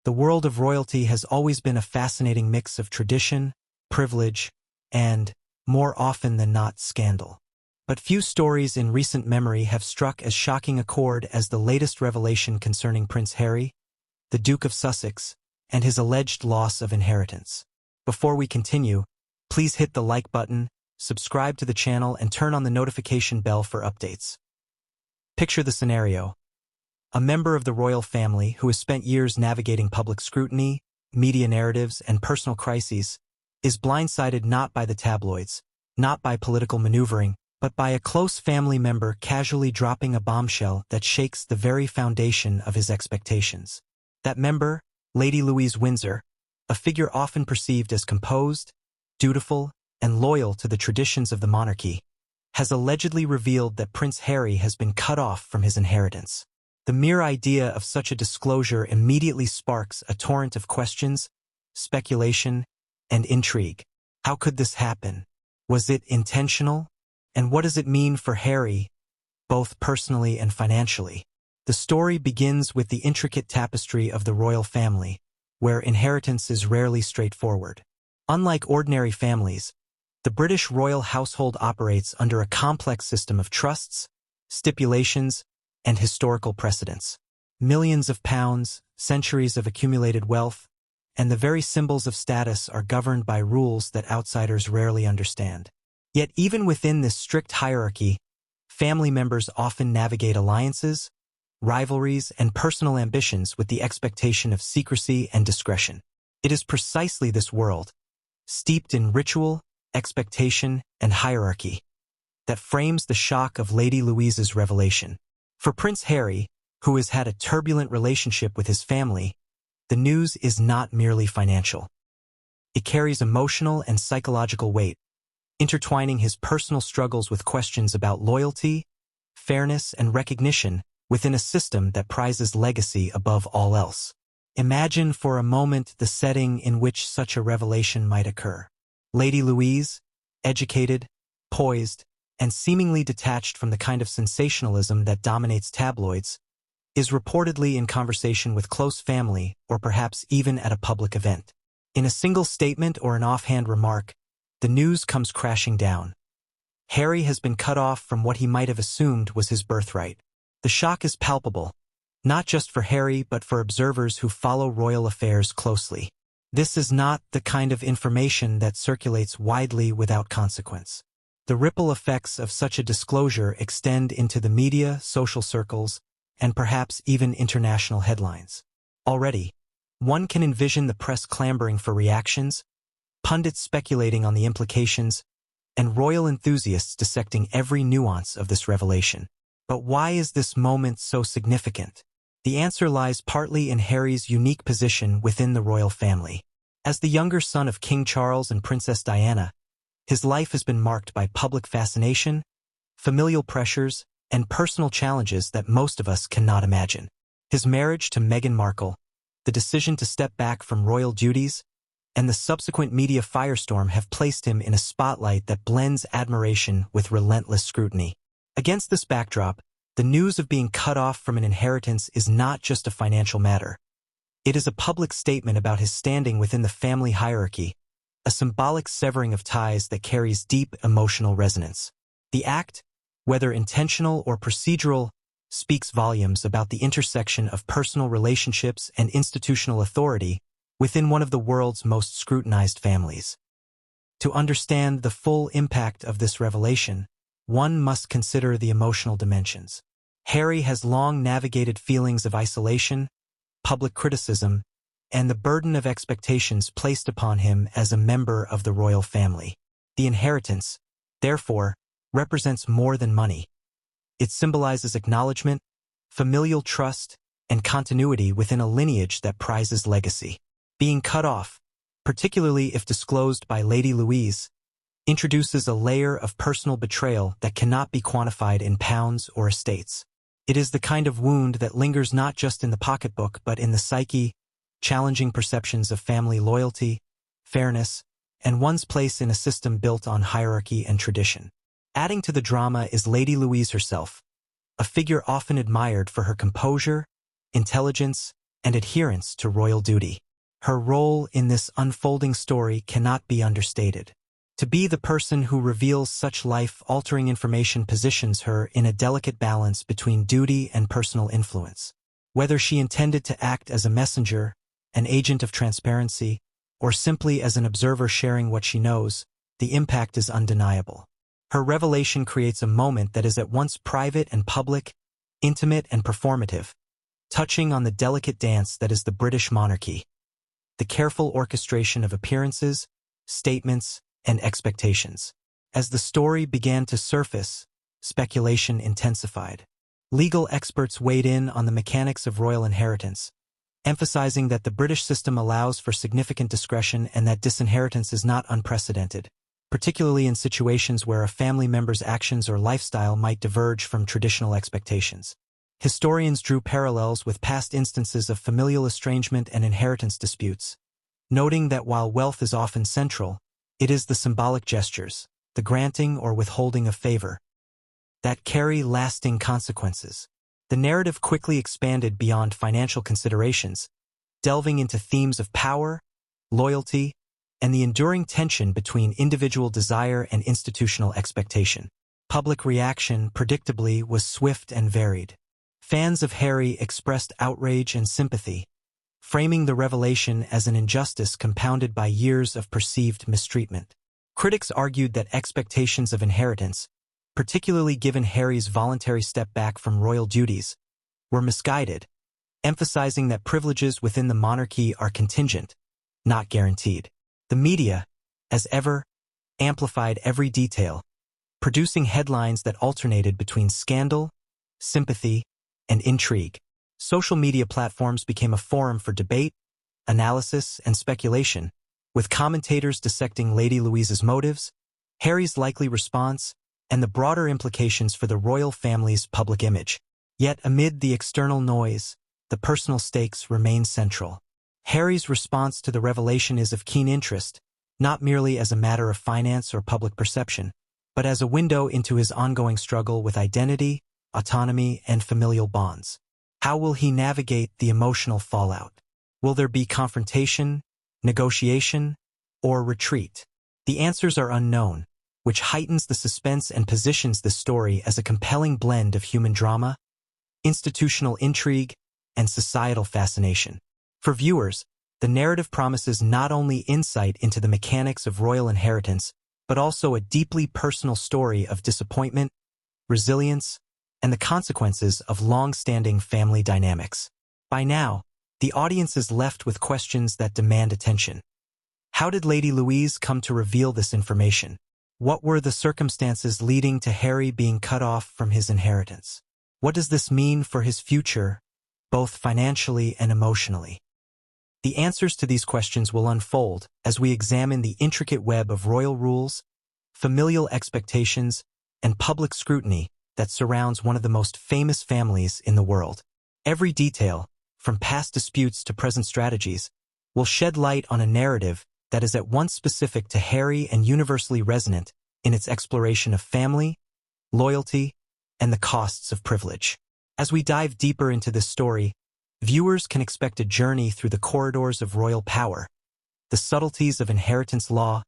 The world of royalty has always been a fascinating mix of tradition, privilege, and, more often than not, scandal. But few stories in recent memory have struck as shocking a chord as the latest revelation concerning Prince Harry, the Duke of Sussex, and his alleged loss of inheritance. Before we continue, please hit the like button, subscribe to the channel, and turn on the notification bell for updates. Picture the scenario. A member of the royal family who has spent years navigating public scrutiny, media narratives, and personal crises is blindsided not by the tabloids, not by political maneuvering, but by a close family member casually dropping a bombshell that shakes the very foundation of his expectations. That member, Lady Louise Windsor, a figure often perceived as composed, dutiful, and loyal to the traditions of the monarchy, has allegedly revealed that Prince Harry has been cut off from his inheritance. The mere idea of such a disclosure immediately sparks a torrent of questions, speculation, and intrigue. How could this happen? Was it intentional? And what does it mean for Harry, both personally and financially? The story begins with the intricate tapestry of the royal family, where inheritance is rarely straightforward. Unlike ordinary families, the British royal household operates under a complex system of trusts, stipulations, and historical precedents. Millions of pounds, centuries of accumulated wealth, and the very symbols of status are governed by rules that outsiders rarely understand. Yet even within this strict hierarchy, family members often navigate alliances, rivalries, and personal ambitions with the expectation of secrecy and discretion. It is precisely this world, steeped in ritual, expectation, and hierarchy, that frames the shock of Lady Louise's revelation. For Prince Harry, who has had a turbulent relationship with his family, the news is not merely financial. It carries emotional and psychological weight, intertwining his personal struggles with questions about loyalty, fairness, and recognition within a system that prizes legacy above all else. Imagine for a moment the setting in which such a revelation might occur. Lady Louise, educated, poised, and seemingly detached from the kind of sensationalism that dominates tabloids, is reportedly in conversation with close family or perhaps even at a public event. In a single statement or an offhand remark, the news comes crashing down. Harry has been cut off from what he might have assumed was his birthright. The shock is palpable, not just for Harry but for observers who follow royal affairs closely. This is not the kind of information that circulates widely without consequence. The ripple effects of such a disclosure extend into the media, social circles, and perhaps even international headlines. Already, one can envision the press clamoring for reactions, pundits speculating on the implications, and royal enthusiasts dissecting every nuance of this revelation. But why is this moment so significant? The answer lies partly in Harry's unique position within the royal family. As the younger son of King Charles and Princess Diana, his life has been marked by public fascination, familial pressures, and personal challenges that most of us cannot imagine. His marriage to Meghan Markle, the decision to step back from royal duties, and the subsequent media firestorm have placed him in a spotlight that blends admiration with relentless scrutiny. Against this backdrop, the news of being cut off from an inheritance is not just a financial matter. It is a public statement about his standing within the family hierarchy, a symbolic severing of ties that carries deep emotional resonance. The act, whether intentional or procedural, speaks volumes about the intersection of personal relationships and institutional authority within one of the world's most scrutinized families. To understand the full impact of this revelation, one must consider the emotional dimensions. Harry has long navigated feelings of isolation, public criticism, and the burden of expectations placed upon him as a member of the royal family. The inheritance, therefore, represents more than money. It symbolizes acknowledgement, familial trust, and continuity within a lineage that prizes legacy. Being cut off, particularly if disclosed by Lady Louise, introduces a layer of personal betrayal that cannot be quantified in pounds or estates. It is the kind of wound that lingers not just in the pocketbook but in the psyche, challenging perceptions of family loyalty, fairness, and one's place in a system built on hierarchy and tradition. Adding to the drama is Lady Louise herself, a figure often admired for her composure, intelligence, and adherence to royal duty. Her role in this unfolding story cannot be understated. To be the person who reveals such life-altering information positions her in a delicate balance between duty and personal influence. Whether she intended to act as a messenger, an agent of transparency, or simply as an observer sharing what she knows, the impact is undeniable. Her revelation creates a moment that is at once private and public, intimate and performative, touching on the delicate dance that is the British monarchy. The careful orchestration of appearances, statements, and expectations. As the story began to surface, speculation intensified. Legal experts weighed in on the mechanics of royal inheritance, emphasizing that the British system allows for significant discretion and that disinheritance is not unprecedented, particularly in situations where a family member's actions or lifestyle might diverge from traditional expectations. Historians drew parallels with past instances of familial estrangement and inheritance disputes, noting that while wealth is often central, it is the symbolic gestures, the granting or withholding of favor, that carry lasting consequences. The narrative quickly expanded beyond financial considerations, delving into themes of power, loyalty, and the enduring tension between individual desire and institutional expectation. Public reaction, predictably, was swift and varied. Fans of Harry expressed outrage and sympathy, framing the revelation as an injustice compounded by years of perceived mistreatment. Critics argued that expectations of inheritance, particularly given Harry's voluntary step back from royal duties, were misguided, emphasizing that privileges within the monarchy are contingent, not guaranteed. The media, as ever, amplified every detail, producing headlines that alternated between scandal, sympathy, and intrigue. Social media platforms became a forum for debate, analysis, and speculation, with commentators dissecting Lady Louise's motives, Harry's likely response, and the broader implications for the royal family's public image. Yet amid the external noise, the personal stakes remain central. Harry's response to the revelation is of keen interest, not merely as a matter of finance or public perception, but as a window into his ongoing struggle with identity, autonomy, and familial bonds. How will he navigate the emotional fallout? Will there be confrontation, negotiation, or retreat? The answers are unknown, which heightens the suspense and positions this story as a compelling blend of human drama, institutional intrigue, and societal fascination. For viewers, the narrative promises not only insight into the mechanics of royal inheritance, but also a deeply personal story of disappointment, resilience, and the consequences of long-standing family dynamics. By now, the audience is left with questions that demand attention. How did Lady Louise come to reveal this information? What were the circumstances leading to Harry being cut off from his inheritance? What does this mean for his future, both financially and emotionally? The answers to these questions will unfold as we examine the intricate web of royal rules, familial expectations, and public scrutiny that surrounds one of the most famous families in the world. Every detail, from past disputes to present strategies, will shed light on a narrative that is at once specific to Harry and universally resonant in its exploration of family, loyalty, and the costs of privilege. As we dive deeper into this story, viewers can expect a journey through the corridors of royal power, the subtleties of inheritance law,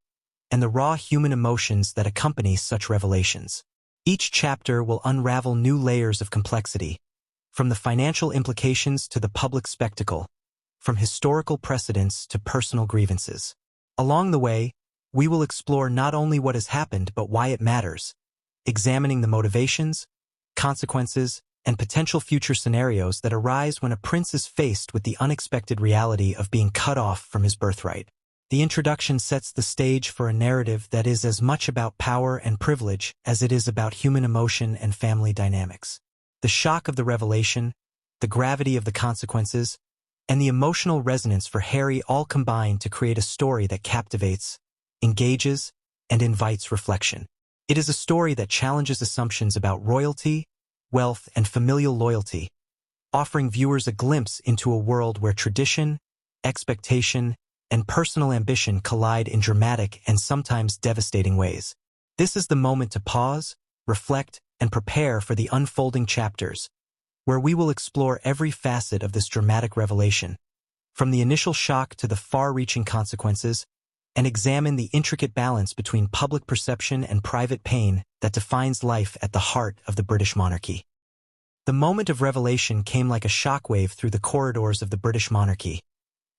and the raw human emotions that accompany such revelations. Each chapter will unravel new layers of complexity, from the financial implications to the public spectacle, from historical precedents to personal grievances. Along the way, we will explore not only what has happened but why it matters, examining the motivations, consequences, and potential future scenarios that arise when a prince is faced with the unexpected reality of being cut off from his birthright. The introduction sets the stage for a narrative that is as much about power and privilege as it is about human emotion and family dynamics. The shock of the revelation, the gravity of the consequences, and the emotional resonance for Harry all combine to create a story that captivates, engages, and invites reflection. It is a story that challenges assumptions about royalty, wealth, and familial loyalty, offering viewers a glimpse into a world where tradition, expectation, and personal ambition collide in dramatic and sometimes devastating ways. This is the moment to pause, reflect, and prepare for the unfolding chapters, where we will explore every facet of this dramatic revelation, from the initial shock to the far-reaching consequences, and examine the intricate balance between public perception and private pain that defines life at the heart of the British monarchy. The moment of revelation came like a shockwave through the corridors of the British monarchy,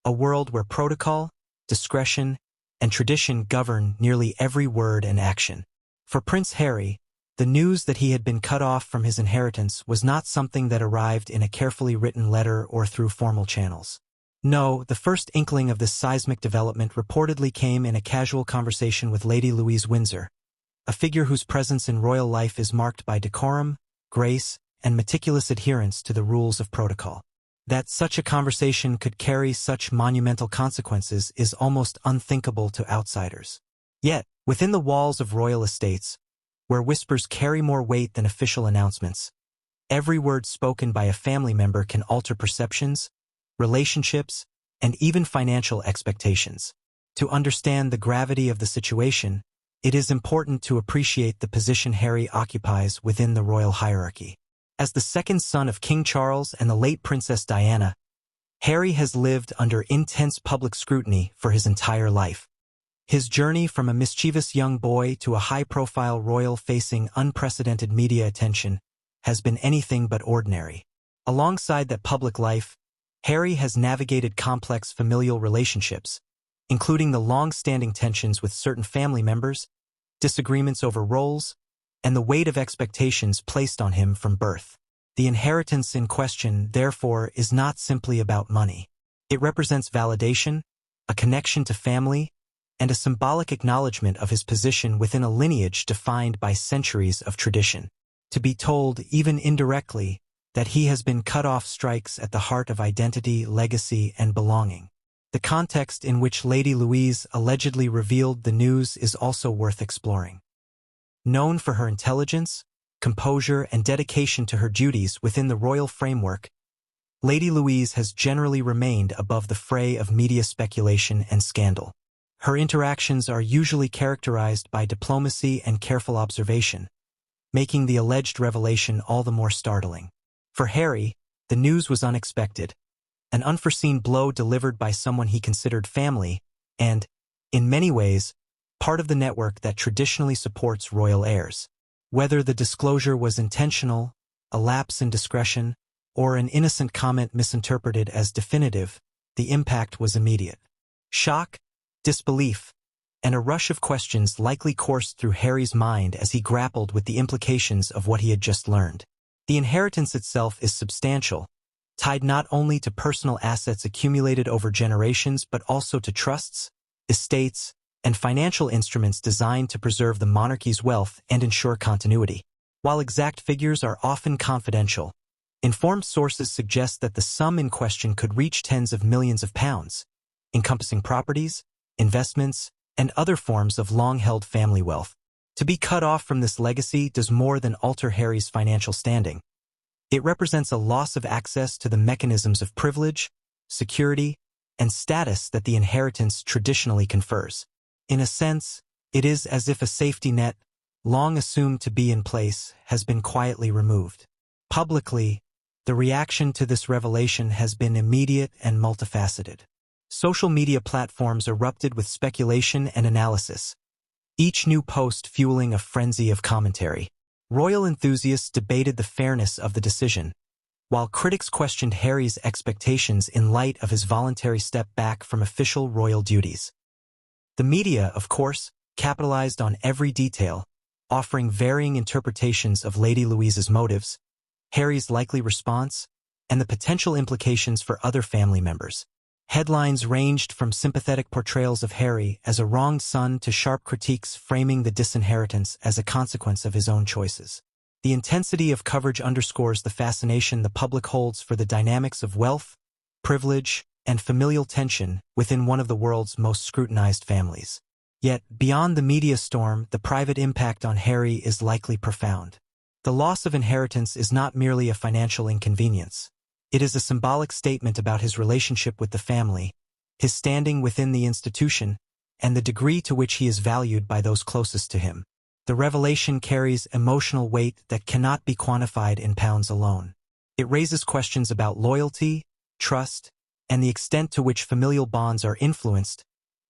a world where protocol, discretion, and tradition govern nearly every word and action. For Prince Harry, the news that he had been cut off from his inheritance was not something that arrived in a carefully written letter or through formal channels. No, the first inkling of this seismic development reportedly came in a casual conversation with Lady Louise Windsor, a figure whose presence in royal life is marked by decorum, grace, and meticulous adherence to the rules of protocol. That such a conversation could carry such monumental consequences is almost unthinkable to outsiders. Yet, within the walls of royal estates, where whispers carry more weight than official announcements, every word spoken by a family member can alter perceptions, relationships, and even financial expectations. To understand the gravity of the situation, it is important to appreciate the position Harry occupies within the royal hierarchy. As the second son of King Charles and the late Princess Diana, Harry has lived under intense public scrutiny for his entire life. His journey from a mischievous young boy to a high-profile royal facing unprecedented media attention has been anything but ordinary. Alongside that public life, Harry has navigated complex familial relationships, including the long-standing tensions with certain family members, disagreements over roles, and the weight of expectations placed on him from birth. The inheritance in question, therefore, is not simply about money. It represents validation, a connection to family, and a symbolic acknowledgement of his position within a lineage defined by centuries of tradition. To be told, even indirectly, that he has been cut off strikes at the heart of identity, legacy, and belonging. The context in which Lady Louise allegedly revealed the news is also worth exploring. Known for her intelligence, composure, and dedication to her duties within the royal framework, Lady Louise has generally remained above the fray of media speculation and scandal. Her interactions are usually characterized by diplomacy and careful observation, making the alleged revelation all the more startling. For Harry, the news was unexpected, an unforeseen blow delivered by someone he considered family, and, in many ways, part of the network that traditionally supports royal heirs. Whether the disclosure was intentional, a lapse in discretion, or an innocent comment misinterpreted as definitive, the impact was immediate. Shock, disbelief, and a rush of questions likely coursed through Harry's mind as he grappled with the implications of what he had just learned. The inheritance itself is substantial, tied not only to personal assets accumulated over generations but also to trusts, estates, and financial instruments designed to preserve the monarchy's wealth and ensure continuity. While exact figures are often confidential, informed sources suggest that the sum in question could reach tens of millions of pounds, encompassing properties, investments, and other forms of long-held family wealth. To be cut off from this legacy does more than alter Harry's financial standing. It represents a loss of access to the mechanisms of privilege, security, and status that the inheritance traditionally confers. In a sense, it is as if a safety net, long assumed to be in place, has been quietly removed. Publicly, the reaction to this revelation has been immediate and multifaceted. Social media platforms erupted with speculation and analysis, each new post fueling a frenzy of commentary. Royal enthusiasts debated the fairness of the decision, while critics questioned Harry's expectations in light of his voluntary step back from official royal duties. The media, of course, capitalized on every detail, offering varying interpretations of Lady Louise's motives, Harry's likely response, and the potential implications for other family members. Headlines ranged from sympathetic portrayals of Harry as a wronged son to sharp critiques framing the disinheritance as a consequence of his own choices. The intensity of coverage underscores the fascination the public holds for the dynamics of wealth, privilege, and familial tension within one of the world's most scrutinized families. Yet, beyond the media storm, the private impact on Harry is likely profound. The loss of inheritance is not merely a financial inconvenience. It is a symbolic statement about his relationship with the family, his standing within the institution, and the degree to which he is valued by those closest to him. The revelation carries emotional weight that cannot be quantified in pounds alone. It raises questions about loyalty, trust, and the extent to which familial bonds are influenced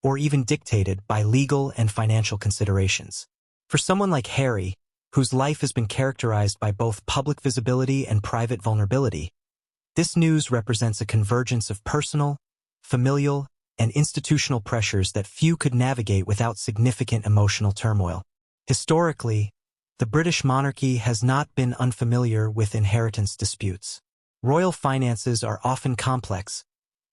or even dictated by legal and financial considerations. For someone like Harry, whose life has been characterized by both public visibility and private vulnerability, this news represents a convergence of personal, familial, and institutional pressures that few could navigate without significant emotional turmoil. Historically, the British monarchy has not been unfamiliar with inheritance disputes. Royal finances are often complex,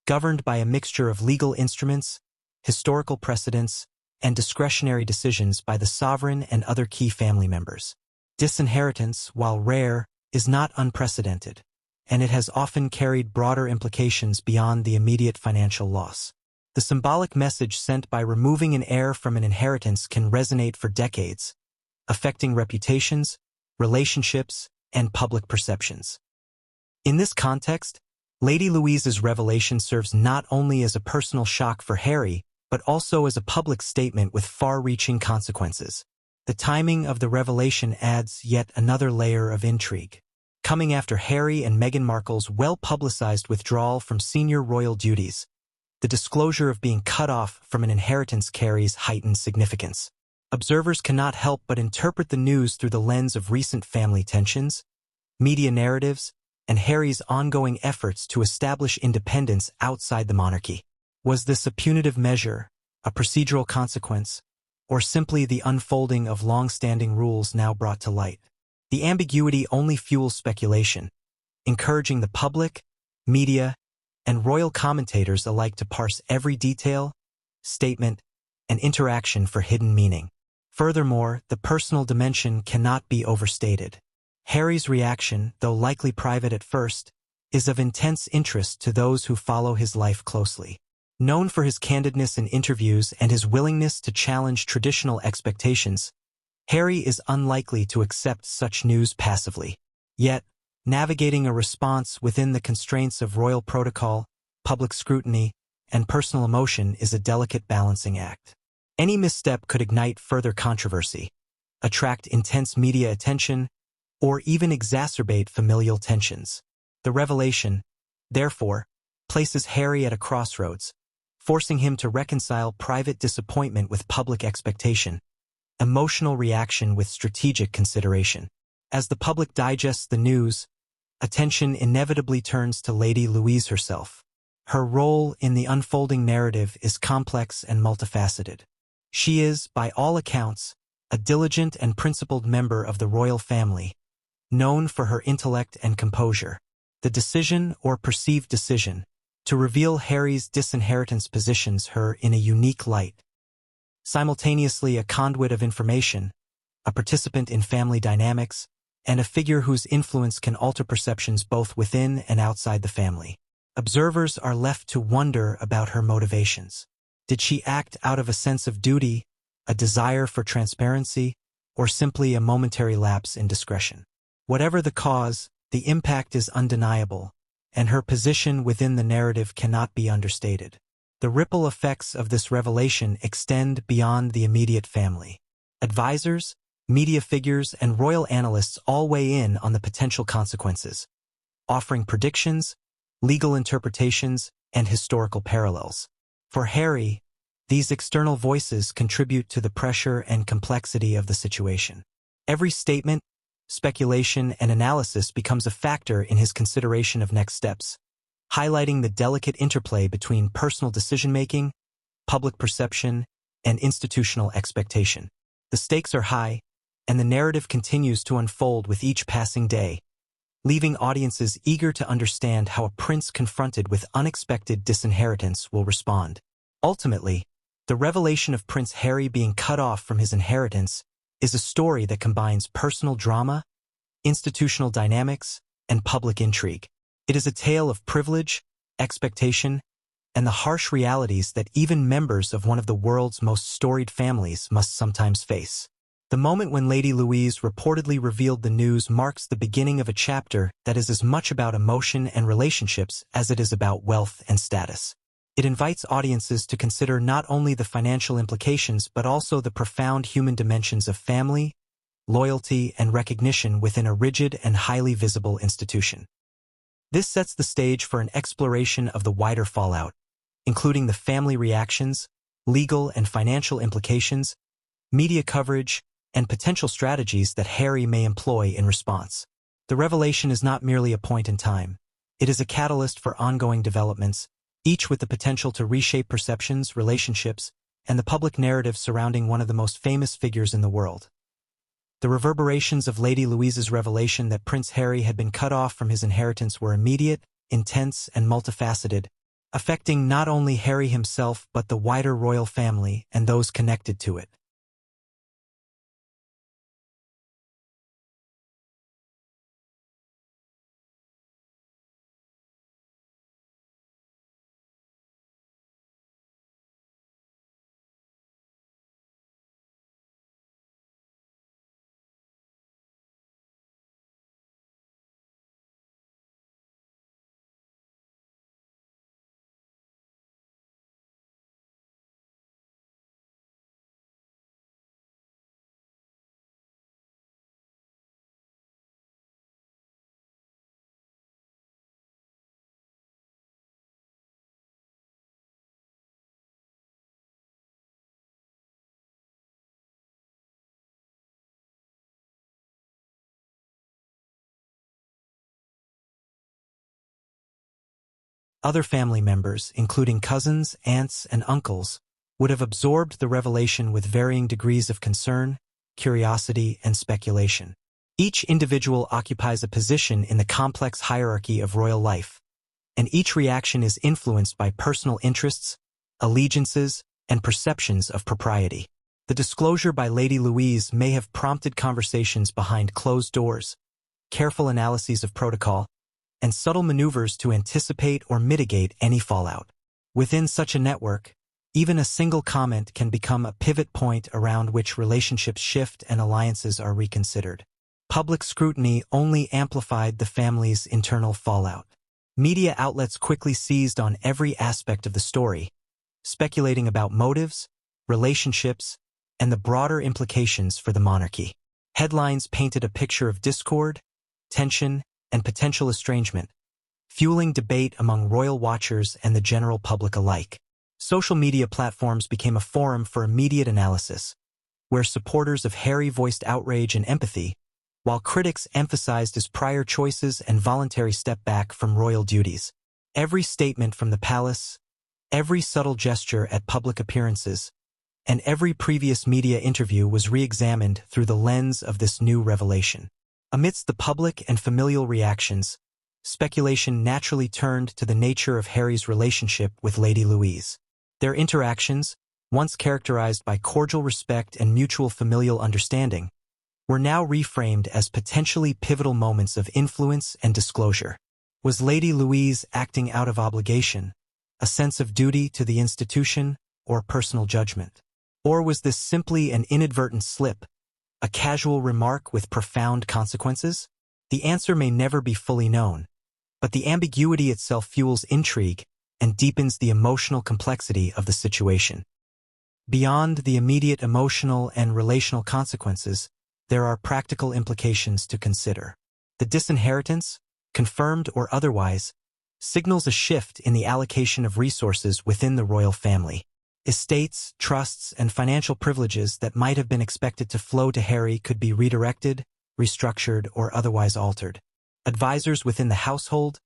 governed by a mixture of legal instruments, historical precedents, and discretionary decisions by the sovereign and other key family members. Disinheritance, while rare, is not unprecedented, and it has often carried broader implications beyond the immediate financial loss. The symbolic message sent by removing an heir from an inheritance can resonate for decades, affecting reputations, relationships, and public perceptions. In this context, Lady Louise's revelation serves not only as a personal shock for Harry, but also as a public statement with far-reaching consequences. The timing of the revelation adds yet another layer of intrigue. Coming after Harry and Meghan Markle's well-publicized withdrawal from senior royal duties, the disclosure of being cut off from an inheritance carries heightened significance. Observers cannot help but interpret the news through the lens of recent family tensions, media narratives, and Harry's ongoing efforts to establish independence outside the monarchy. Was this a punitive measure, a procedural consequence, or simply the unfolding of long-standing rules now brought to light? The ambiguity only fuels speculation, encouraging the public, media, and royal commentators alike to parse every detail, statement, and interaction for hidden meaning. Furthermore, the personal dimension cannot be overstated. Harry's reaction, though likely private at first, is of intense interest to those who follow his life closely. Known for his candidness in interviews and his willingness to challenge traditional expectations, Harry is unlikely to accept such news passively. Yet, navigating a response within the constraints of royal protocol, public scrutiny, and personal emotion is a delicate balancing act. Any misstep could ignite further controversy, attract intense media attention, or even exacerbate familial tensions. The revelation, therefore, places Harry at a crossroads, forcing him to reconcile private disappointment with public expectation, emotional reaction with strategic consideration. As the public digests the news, attention inevitably turns to Lady Louise herself. Her role in the unfolding narrative is complex and multifaceted. She is, by all accounts, a diligent and principled member of the royal family, known for her intellect and composure. The decision, or perceived decision, to reveal Harry's disinheritance positions her in a unique light. Simultaneously a conduit of information, a participant in family dynamics, and a figure whose influence can alter perceptions both within and outside the family. Observers are left to wonder about her motivations. Did she act out of a sense of duty, a desire for transparency, or simply a momentary lapse in discretion? Whatever the cause, the impact is undeniable, and her position within the narrative cannot be understated. The ripple effects of this revelation extend beyond the immediate family. Advisors, media figures, and royal analysts all weigh in on the potential consequences, offering predictions, legal interpretations, and historical parallels. For Harry, these external voices contribute to the pressure and complexity of the situation. Every statement, speculation, and analysis becomes a factor in his consideration of next steps, highlighting the delicate interplay between personal decision-making, public perception, and institutional expectation. The stakes are high, and the narrative continues to unfold with each passing day, leaving audiences eager to understand how a prince confronted with unexpected disinheritance will respond. Ultimately, the revelation of Prince Harry being cut off from his inheritance is a story that combines personal drama, institutional dynamics, and public intrigue. It is a tale of privilege, expectation, and the harsh realities that even members of one of the world's most storied families must sometimes face. The moment when Lady Louise reportedly revealed the news marks the beginning of a chapter that is as much about emotion and relationships as it is about wealth and status. It invites audiences to consider not only the financial implications but also the profound human dimensions of family, loyalty, and recognition within a rigid and highly visible institution. This sets the stage for an exploration of the wider fallout, including the family reactions, legal and financial implications, media coverage, and potential strategies that Harry may employ in response. The revelation is not merely a point in time. It is a catalyst for ongoing developments, each with the potential to reshape perceptions, relationships, and the public narrative surrounding one of the most famous figures in the world. The reverberations of Lady Louise's revelation that Prince Harry had been cut off from his inheritance were immediate, intense, and multifaceted, affecting not only Harry himself but the wider royal family and those connected to it. Other family members, including cousins, aunts, and uncles, would have absorbed the revelation with varying degrees of concern, curiosity, and speculation. Each individual occupies a position in the complex hierarchy of royal life, and each reaction is influenced by personal interests, allegiances, and perceptions of propriety. The disclosure by Lady Louise may have prompted conversations behind closed doors, careful analyses of protocol, and subtle maneuvers to anticipate or mitigate any fallout. Within such a network, even a single comment can become a pivot point around which relationships shift and alliances are reconsidered. Public scrutiny only amplified the family's internal fallout. Media outlets quickly seized on every aspect of the story, speculating about motives, relationships, and the broader implications for the monarchy. Headlines painted a picture of discord, tension, and potential estrangement, fueling debate among royal watchers and the general public alike. Social media platforms became a forum for immediate analysis, where supporters of Harry voiced outrage and empathy, while critics emphasized his prior choices and voluntary step back from royal duties. Every statement from the palace, every subtle gesture at public appearances, and every previous media interview was re-examined through the lens of this new revelation. Amidst the public and familial reactions, speculation naturally turned to the nature of Harry's relationship with Lady Louise. Their interactions, once characterized by cordial respect and mutual familial understanding, were now reframed as potentially pivotal moments of influence and disclosure. Was Lady Louise acting out of obligation, a sense of duty to the institution, or personal judgment? Or was this simply an inadvertent slip, a casual remark with profound consequences? The answer may never be fully known, but the ambiguity itself fuels intrigue and deepens the emotional complexity of the situation. Beyond the immediate emotional and relational consequences, there are practical implications to consider. The disinheritance, confirmed or otherwise, signals a shift in the allocation of resources within the royal family. Estates, trusts, and financial privileges that might have been expected to flow to Harry could be redirected, restructured, or otherwise altered. Advisors within the household,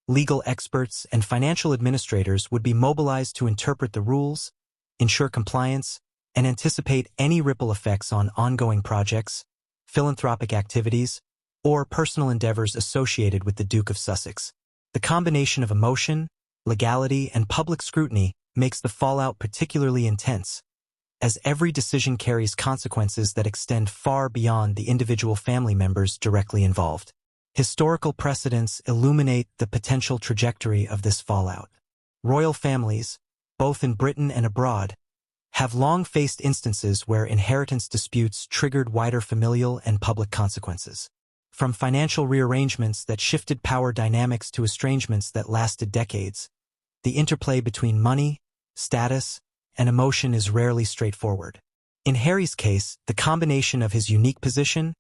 legal experts, and financial administrators would be mobilized to interpret the rules, ensure compliance, and anticipate any ripple effects on ongoing projects, philanthropic activities, or personal endeavors associated with the Duke of Sussex. The combination of emotion, legality, and public scrutiny makes the fallout particularly intense, as every decision carries consequences that extend far beyond the individual family members directly involved. Historical precedents illuminate the potential trajectory of this fallout. Royal families, both in Britain and abroad, have long faced instances where inheritance disputes triggered wider familial and public consequences. From financial rearrangements that shifted power dynamics to estrangements that lasted decades, the interplay between money, status, and emotion is rarely straightforward. In Harry's case, the combination of his unique position,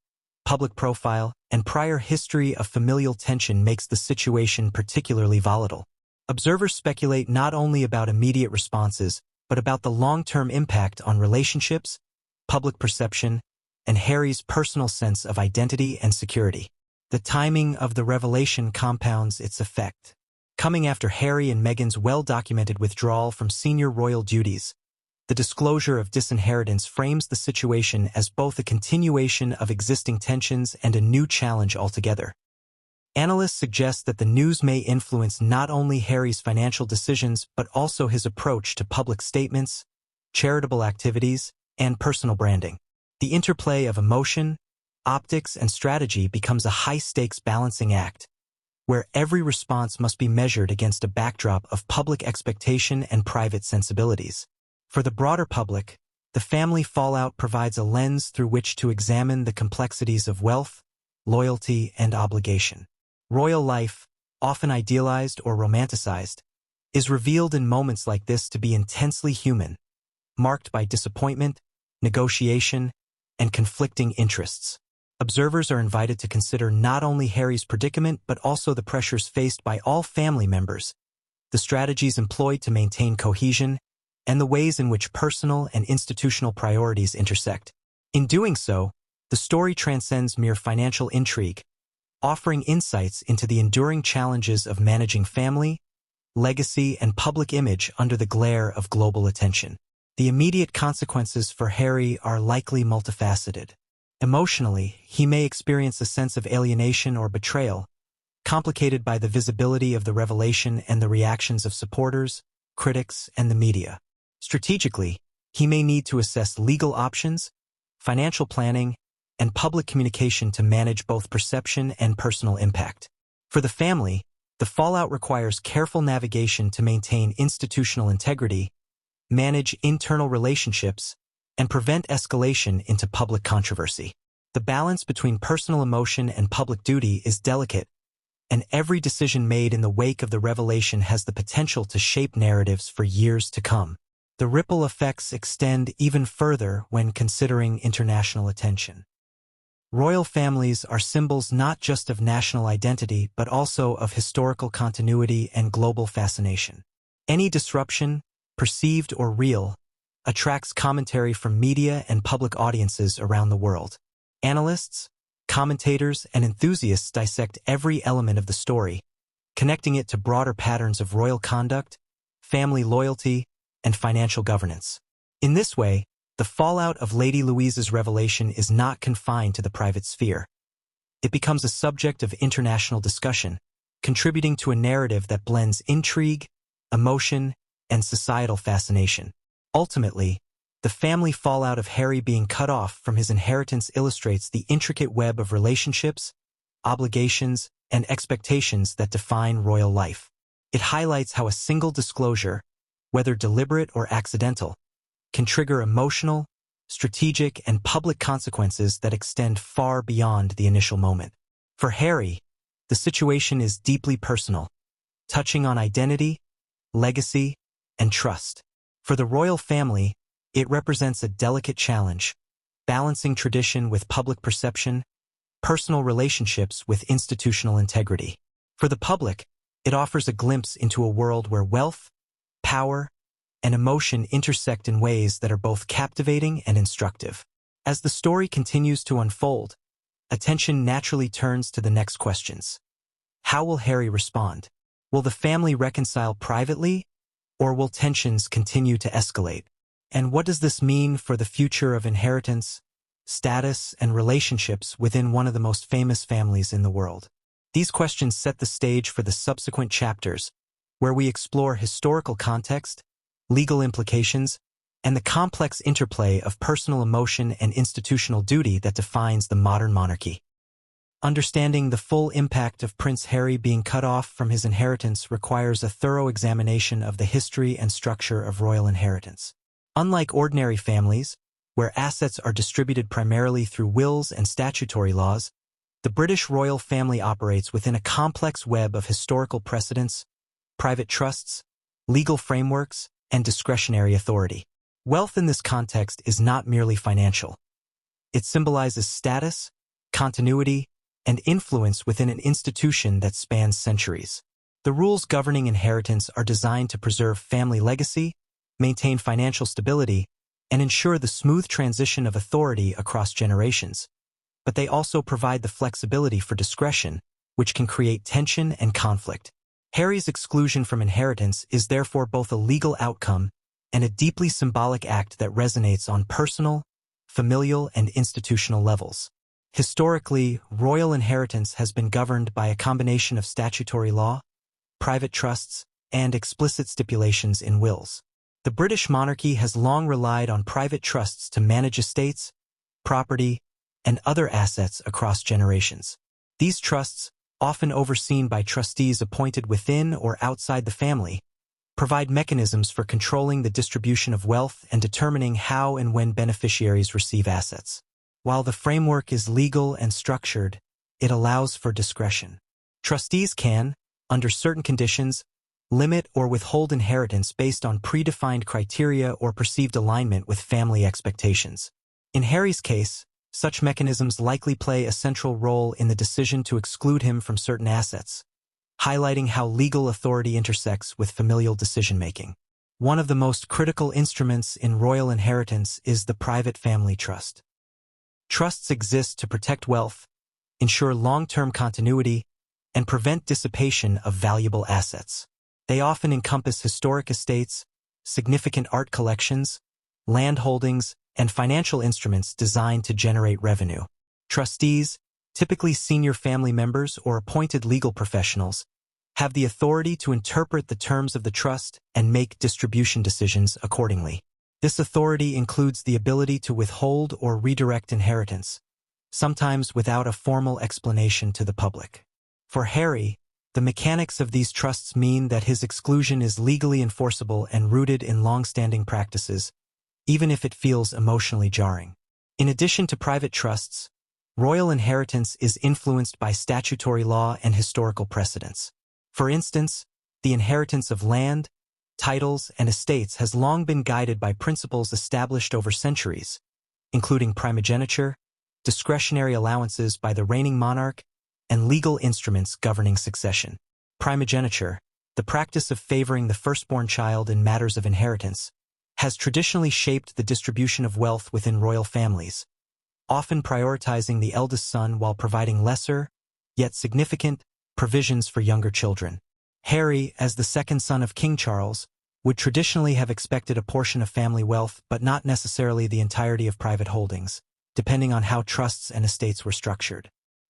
public profile, and prior history of familial tension makes the situation particularly volatile. Observers speculate not only about immediate responses, but about the long-term impact on relationships, public perception, and Harry's personal sense of identity and security. The timing of the revelation compounds its effect. Coming after Harry and Meghan's well-documented withdrawal from senior royal duties, the disclosure of disinheritance frames the situation as both a continuation of existing tensions and a new challenge altogether. Analysts suggest that the news may influence not only Harry's financial decisions but also his approach to public statements, charitable activities, and personal branding. The interplay of emotion, optics, and strategy becomes a high-stakes balancing act, where every response must be measured against a backdrop of public expectation and private sensibilities. For the broader public, the family fallout provides a lens through which to examine the complexities of wealth, loyalty, and obligation. Royal life, often idealized or romanticized, is revealed in moments like this to be intensely human, marked by disappointment, negotiation, and conflicting interests. Observers are invited to consider not only Harry's predicament but also the pressures faced by all family members, the strategies employed to maintain cohesion, and the ways in which personal and institutional priorities intersect. In doing so, the story transcends mere financial intrigue, offering insights into the enduring challenges of managing family, legacy, and public image under the glare of global attention. The immediate consequences for Harry are likely multifaceted. Emotionally, he may experience a sense of alienation or betrayal, complicated by the visibility of the revelation and the reactions of supporters, critics, and the media. Strategically, he may need to assess legal options, financial planning, and public communication to manage both perception and personal impact. For the family, the fallout requires careful navigation to maintain institutional integrity, manage internal relationships, and prevent escalation into public controversy. The balance between personal emotion and public duty is delicate, and every decision made in the wake of the revelation has the potential to shape narratives for years to come. The ripple effects extend even further when considering international attention. Royal families are symbols not just of national identity but also of historical continuity and global fascination. Any disruption, perceived or real, attracts commentary from media and public audiences around the world. Analysts, commentators, and enthusiasts dissect every element of the story, connecting it to broader patterns of royal conduct, family loyalty, and financial governance. In this way, the fallout of Lady Louise's revelation is not confined to the private sphere. It becomes a subject of international discussion, contributing to a narrative that blends intrigue, emotion, and societal fascination. Ultimately, the family fallout of Harry being cut off from his inheritance illustrates the intricate web of relationships, obligations, and expectations that define royal life. It highlights how a single disclosure, whether deliberate or accidental, can trigger emotional, strategic, and public consequences that extend far beyond the initial moment. For Harry, the situation is deeply personal, touching on identity, legacy, and trust. For the royal family, it represents a delicate challenge, balancing tradition with public perception, personal relationships with institutional integrity. For the public, it offers a glimpse into a world where wealth, power, and emotion intersect in ways that are both captivating and instructive. As the story continues to unfold, attention naturally turns to the next questions. How will Harry respond? Will the family reconcile privately, or will tensions continue to escalate? And what does this mean for the future of inheritance, status, and relationships within one of the most famous families in the world? These questions set the stage for the subsequent chapters, where we explore historical context, legal implications, and the complex interplay of personal emotion and institutional duty that defines the modern monarchy. Understanding the full impact of Prince Harry being cut off from his inheritance requires a thorough examination of the history and structure of royal inheritance. Unlike ordinary families, where assets are distributed primarily through wills and statutory laws, the British royal family operates within a complex web of historical precedents, private trusts, legal frameworks, and discretionary authority. Wealth in this context is not merely financial. It symbolizes status, continuity, and influence within an institution that spans centuries. The rules governing inheritance are designed to preserve family legacy, maintain financial stability, and ensure the smooth transition of authority across generations. But they also provide the flexibility for discretion, which can create tension and conflict. Harry's exclusion from inheritance is therefore both a legal outcome and a deeply symbolic act that resonates on personal, familial, and institutional levels. Historically, royal inheritance has been governed by a combination of statutory law, private trusts, and explicit stipulations in wills. The British monarchy has long relied on private trusts to manage estates, property, and other assets across generations. These trusts, often overseen by trustees appointed within or outside the family, provide mechanisms for controlling the distribution of wealth and determining how and when beneficiaries receive assets. While the framework is legal and structured, it allows for discretion. Trustees can, under certain conditions, limit or withhold inheritance based on predefined criteria or perceived alignment with family expectations. In Harry's case, such mechanisms likely play a central role in the decision to exclude him from certain assets, highlighting how legal authority intersects with familial decision-making. One of the most critical instruments in royal inheritance is the private family trust. Trusts exist to protect wealth, ensure long-term continuity, and prevent dissipation of valuable assets. They often encompass historic estates, significant art collections, land holdings, and financial instruments designed to generate revenue. Trustees, typically senior family members or appointed legal professionals, have the authority to interpret the terms of the trust and make distribution decisions accordingly. This authority includes the ability to withhold or redirect inheritance, sometimes without a formal explanation to the public. For Harry, the mechanics of these trusts mean that his exclusion is legally enforceable and rooted in long-standing practices, even if it feels emotionally jarring. In addition to private trusts, royal inheritance is influenced by statutory law and historical precedents. For instance, the inheritance of land, titles, and estates has long been guided by principles established over centuries, including primogeniture, discretionary allowances by the reigning monarch, and legal instruments governing succession. Primogeniture, the practice of favoring the firstborn child in matters of inheritance, has traditionally shaped the distribution of wealth within royal families, often prioritizing the eldest son while providing lesser, yet significant, provisions for younger children. Harry, as the second son of King Charles, would traditionally have expected a portion of family wealth but not necessarily the entirety of private holdings, depending on how trusts and estates were structured.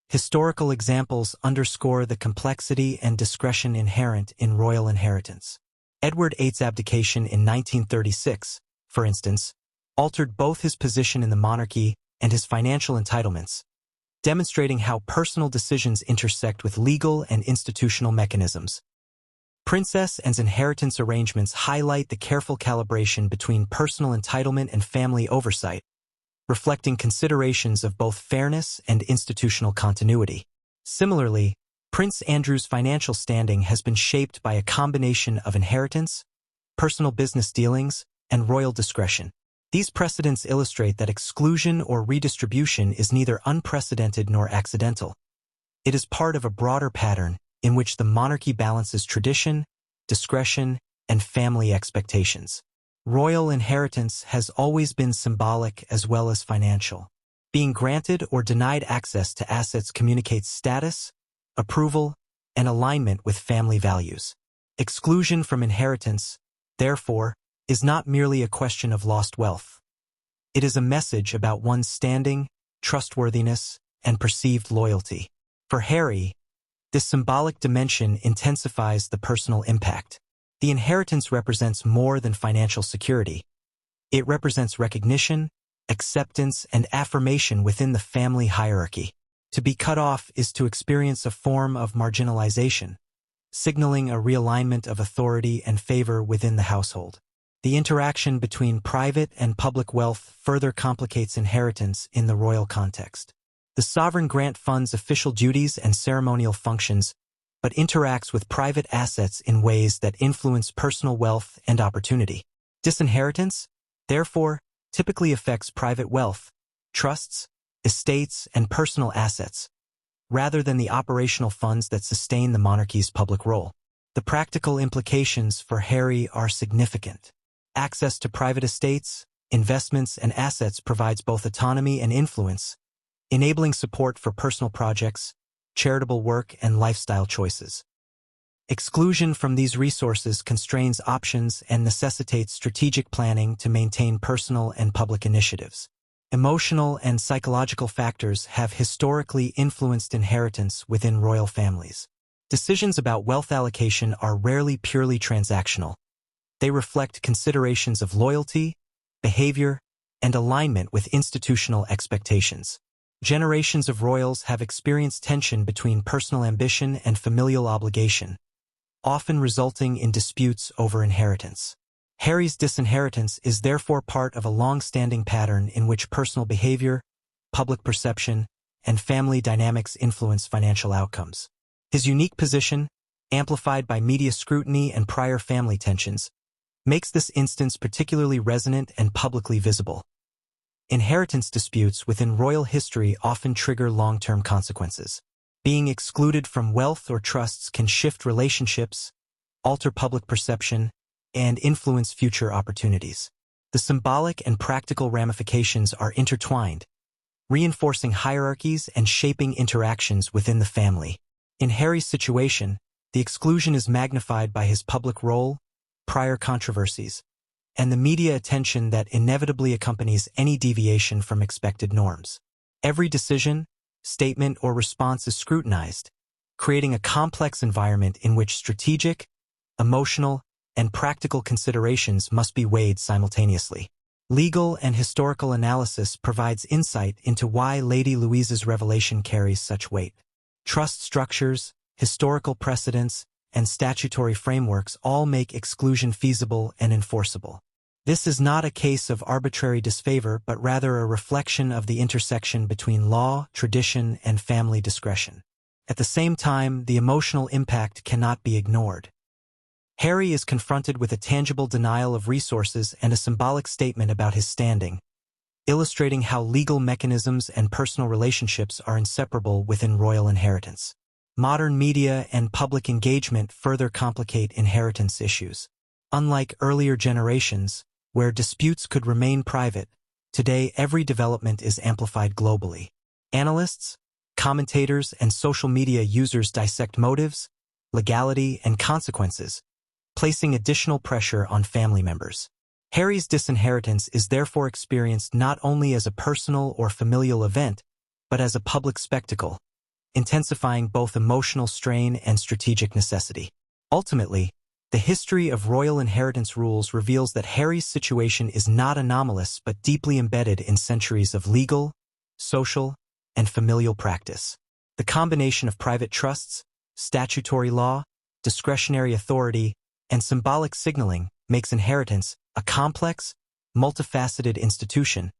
Historical examples underscore the complexity and discretion inherent in royal inheritance. Edward VIII's abdication in 1936, for instance, altered both his position in the monarchy and his financial entitlements, demonstrating how personal decisions intersect with legal and institutional mechanisms. Princess Anne's inheritance arrangements highlight the careful calibration between personal entitlement and family oversight, reflecting considerations of both fairness and institutional continuity. Similarly, Prince Andrew's financial standing has been shaped by a combination of inheritance, personal business dealings, and royal discretion. These precedents illustrate that exclusion or redistribution is neither unprecedented nor accidental. It is part of a broader pattern in which the monarchy balances tradition, discretion, and family expectations. Royal inheritance has always been symbolic as well as financial. Being granted or denied access to assets communicates status, approval, and alignment with family values. Exclusion from inheritance, therefore, is not merely a question of lost wealth. It is a message about one's standing, trustworthiness, and perceived loyalty. For Harry, this symbolic dimension intensifies the personal impact. The inheritance represents more than financial security. It represents recognition, acceptance, and affirmation within the family hierarchy. To be cut off is to experience a form of marginalization, signaling a realignment of authority and favor within the household. The interaction between private and public wealth further complicates inheritance in the royal context. The sovereign grant funds official duties and ceremonial functions, but interacts with private assets in ways that influence personal wealth and opportunity. Disinheritance, therefore, typically affects private wealth, trusts, estates, and personal assets, rather than the operational funds that sustain the monarchy's public role. The practical implications for Harry are significant. Access to private estates, investments, and assets provides both autonomy and influence, enabling support for personal projects, charitable work, and lifestyle choices. Exclusion from these resources constrains options and necessitates strategic planning to maintain personal and public initiatives. Emotional and psychological factors have historically influenced inheritance within royal families. Decisions about wealth allocation are rarely purely transactional. They reflect considerations of loyalty, behavior, and alignment with institutional expectations. Generations of royals have experienced tension between personal ambition and familial obligation, often resulting in disputes over inheritance. Harry's disinheritance is therefore part of a long-standing pattern in which personal behavior, public perception, and family dynamics influence financial outcomes. His unique position, amplified by media scrutiny and prior family tensions, makes this instance particularly resonant and publicly visible. Inheritance disputes within royal history often trigger long-term consequences. Being excluded from wealth or trusts can shift relationships, alter public perception, and influence future opportunities. The symbolic and practical ramifications are intertwined, reinforcing hierarchies and shaping interactions within the family. In Harry's situation, the exclusion is magnified by his public role, prior controversies, and the media attention that inevitably accompanies any deviation from expected norms. Every decision, statement, or response is scrutinized, creating a complex environment in which strategic, emotional, and practical considerations must be weighed simultaneously. Legal and historical analysis provides insight into why Lady Louise's revelation carries such weight. Trust structures, historical precedents, and statutory frameworks all make exclusion feasible and enforceable. This is not a case of arbitrary disfavor, but rather a reflection of the intersection between law, tradition, and family discretion. At the same time, the emotional impact cannot be ignored. Harry is confronted with a tangible denial of resources and a symbolic statement about his standing, illustrating how legal mechanisms and personal relationships are inseparable within royal inheritance. Modern media and public engagement further complicate inheritance issues. Unlike earlier generations, where disputes could remain private, today every development is amplified globally. Analysts, commentators, and social media users dissect motives, legality, and consequences, placing additional pressure on family members. Harry's disinheritance is therefore experienced not only as a personal or familial event, but as a public spectacle, intensifying both emotional strain and strategic necessity. Ultimately, the history of royal inheritance rules reveals that Harry's situation is not anomalous but deeply embedded in centuries of legal, social, and familial practice. The combination of private trusts, statutory law, discretionary authority, and symbolic signaling makes inheritance a complex, multifaceted institution,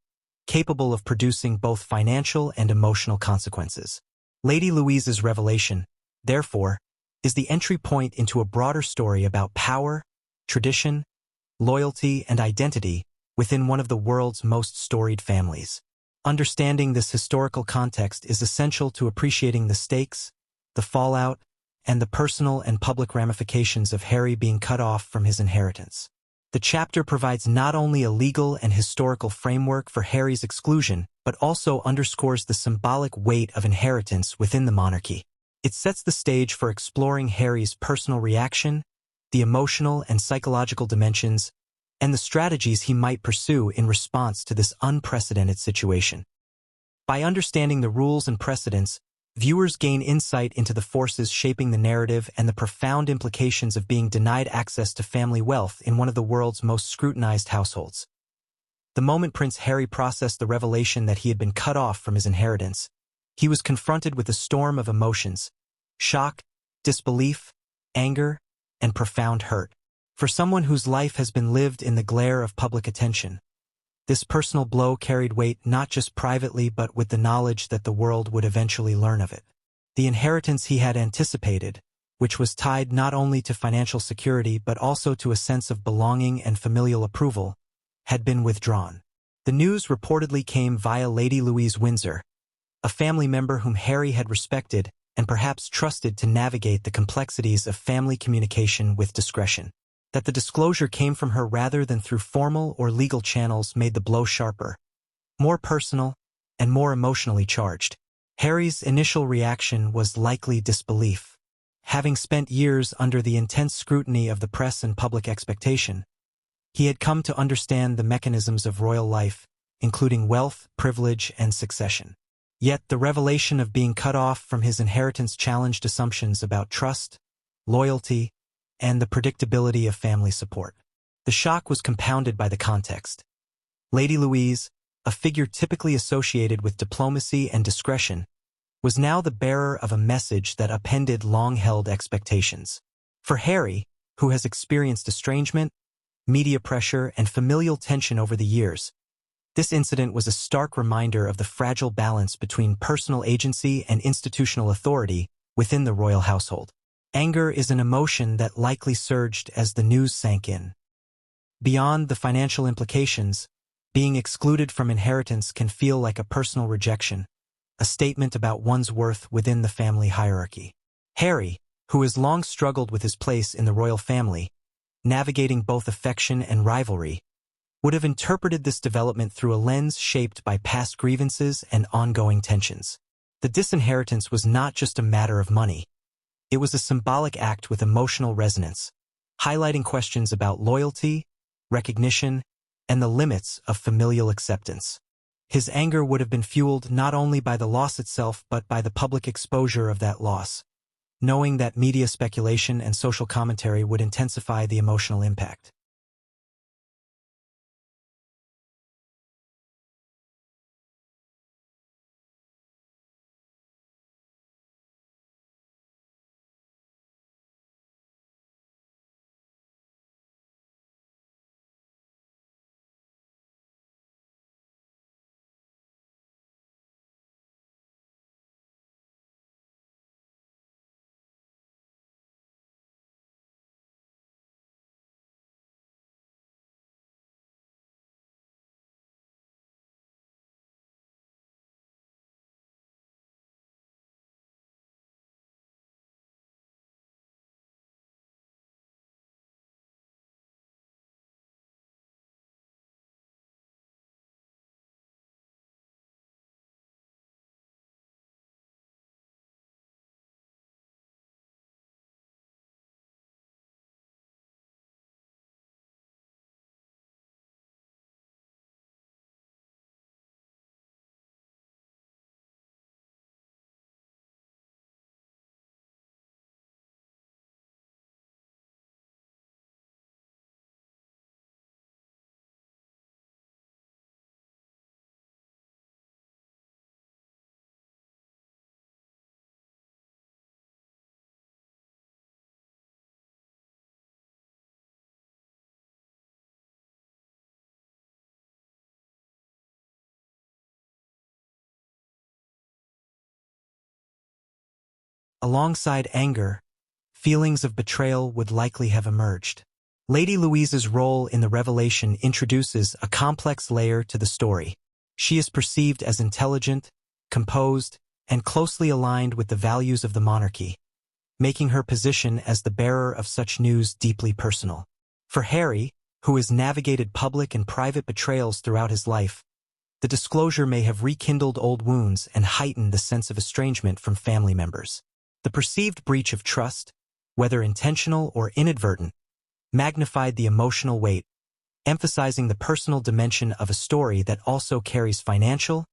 capable of producing both financial and emotional consequences. Lady Louise's revelation, therefore, is the entry point into a broader story about power, tradition, loyalty, and identity within one of the world's most storied families. Understanding this historical context is essential to appreciating the stakes, the fallout, and the personal and public ramifications of Harry being cut off from his inheritance. The chapter provides not only a legal and historical framework for Harry's exclusion, but also underscores the symbolic weight of inheritance within the monarchy. It sets the stage for exploring Harry's personal reaction, the emotional and psychological dimensions, and the strategies he might pursue in response to this unprecedented situation. By understanding the rules and precedents, viewers gain insight into the forces shaping the narrative and the profound implications of being denied access to family wealth in one of the world's most scrutinized households. The moment Prince Harry processed the revelation that he had been cut off from his inheritance, he was confronted with a storm of emotions: shock, disbelief, anger, and profound hurt. For someone whose life has been lived in the glare of public attention, this personal blow carried weight not just privately but with the knowledge that the world would eventually learn of it. The inheritance he had anticipated, which was tied not only to financial security but also to a sense of belonging and familial approval, had been withdrawn. The news reportedly came via Lady Louise Windsor, a family member whom Harry had respected and perhaps trusted to navigate the complexities of family communication with discretion. That the disclosure came from her rather than through formal or legal channels made the blow sharper, more personal, and more emotionally charged. Harry's initial reaction was likely disbelief. Having spent years under the intense scrutiny of the press and public expectation, he had come to understand the mechanisms of royal life, including wealth, privilege, and succession. Yet the revelation of being cut off from his inheritance challenged assumptions about trust, loyalty, and the predictability of family support. The shock was compounded by the context. Lady Louise, a figure typically associated with diplomacy and discretion, was now the bearer of a message that upended long-held expectations. For Harry, who has experienced estrangement, media pressure, and familial tension over the years, this incident was a stark reminder of the fragile balance between personal agency and institutional authority within the royal household. Anger is an emotion that likely surged as the news sank in. Beyond the financial implications, being excluded from inheritance can feel like a personal rejection, a statement about one's worth within the family hierarchy. Harry, who has long struggled with his place in the royal family, navigating both affection and rivalry, would have interpreted this development through a lens shaped by past grievances and ongoing tensions. The disinheritance was not just a matter of money. It was a symbolic act with emotional resonance, highlighting questions about loyalty, recognition, and the limits of familial acceptance. His anger would have been fueled not only by the loss itself but by the public exposure of that loss, knowing that media speculation and social commentary would intensify the emotional impact. Alongside anger, feelings of betrayal would likely have emerged. Lady Louise's role in the revelation introduces a complex layer to the story. She is perceived as intelligent, composed, and closely aligned with the values of the monarchy, making her position as the bearer of such news deeply personal. For Harry, who has navigated public and private betrayals throughout his life, the disclosure may have rekindled old wounds and heightened the sense of estrangement from family members. The perceived breach of trust, whether intentional or inadvertent, magnified the emotional weight, emphasizing the personal dimension of a story that also carries financial,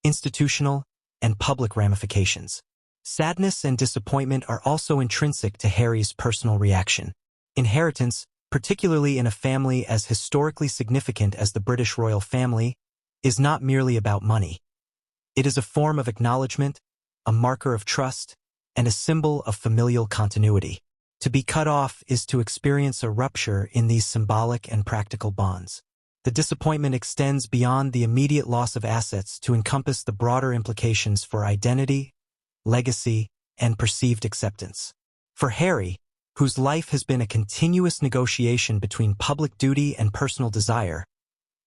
institutional, and public ramifications. Sadness and disappointment are also intrinsic to Harry's personal reaction. Inheritance, particularly in a family as historically significant as the British royal family, is not merely about money. It is a form of acknowledgement, a marker of trust, and a symbol of familial continuity. To be cut off is to experience a rupture in these symbolic and practical bonds. The disappointment extends beyond the immediate loss of assets to encompass the broader implications for identity, legacy, and perceived acceptance. For Harry, whose life has been a continuous negotiation between public duty and personal desire,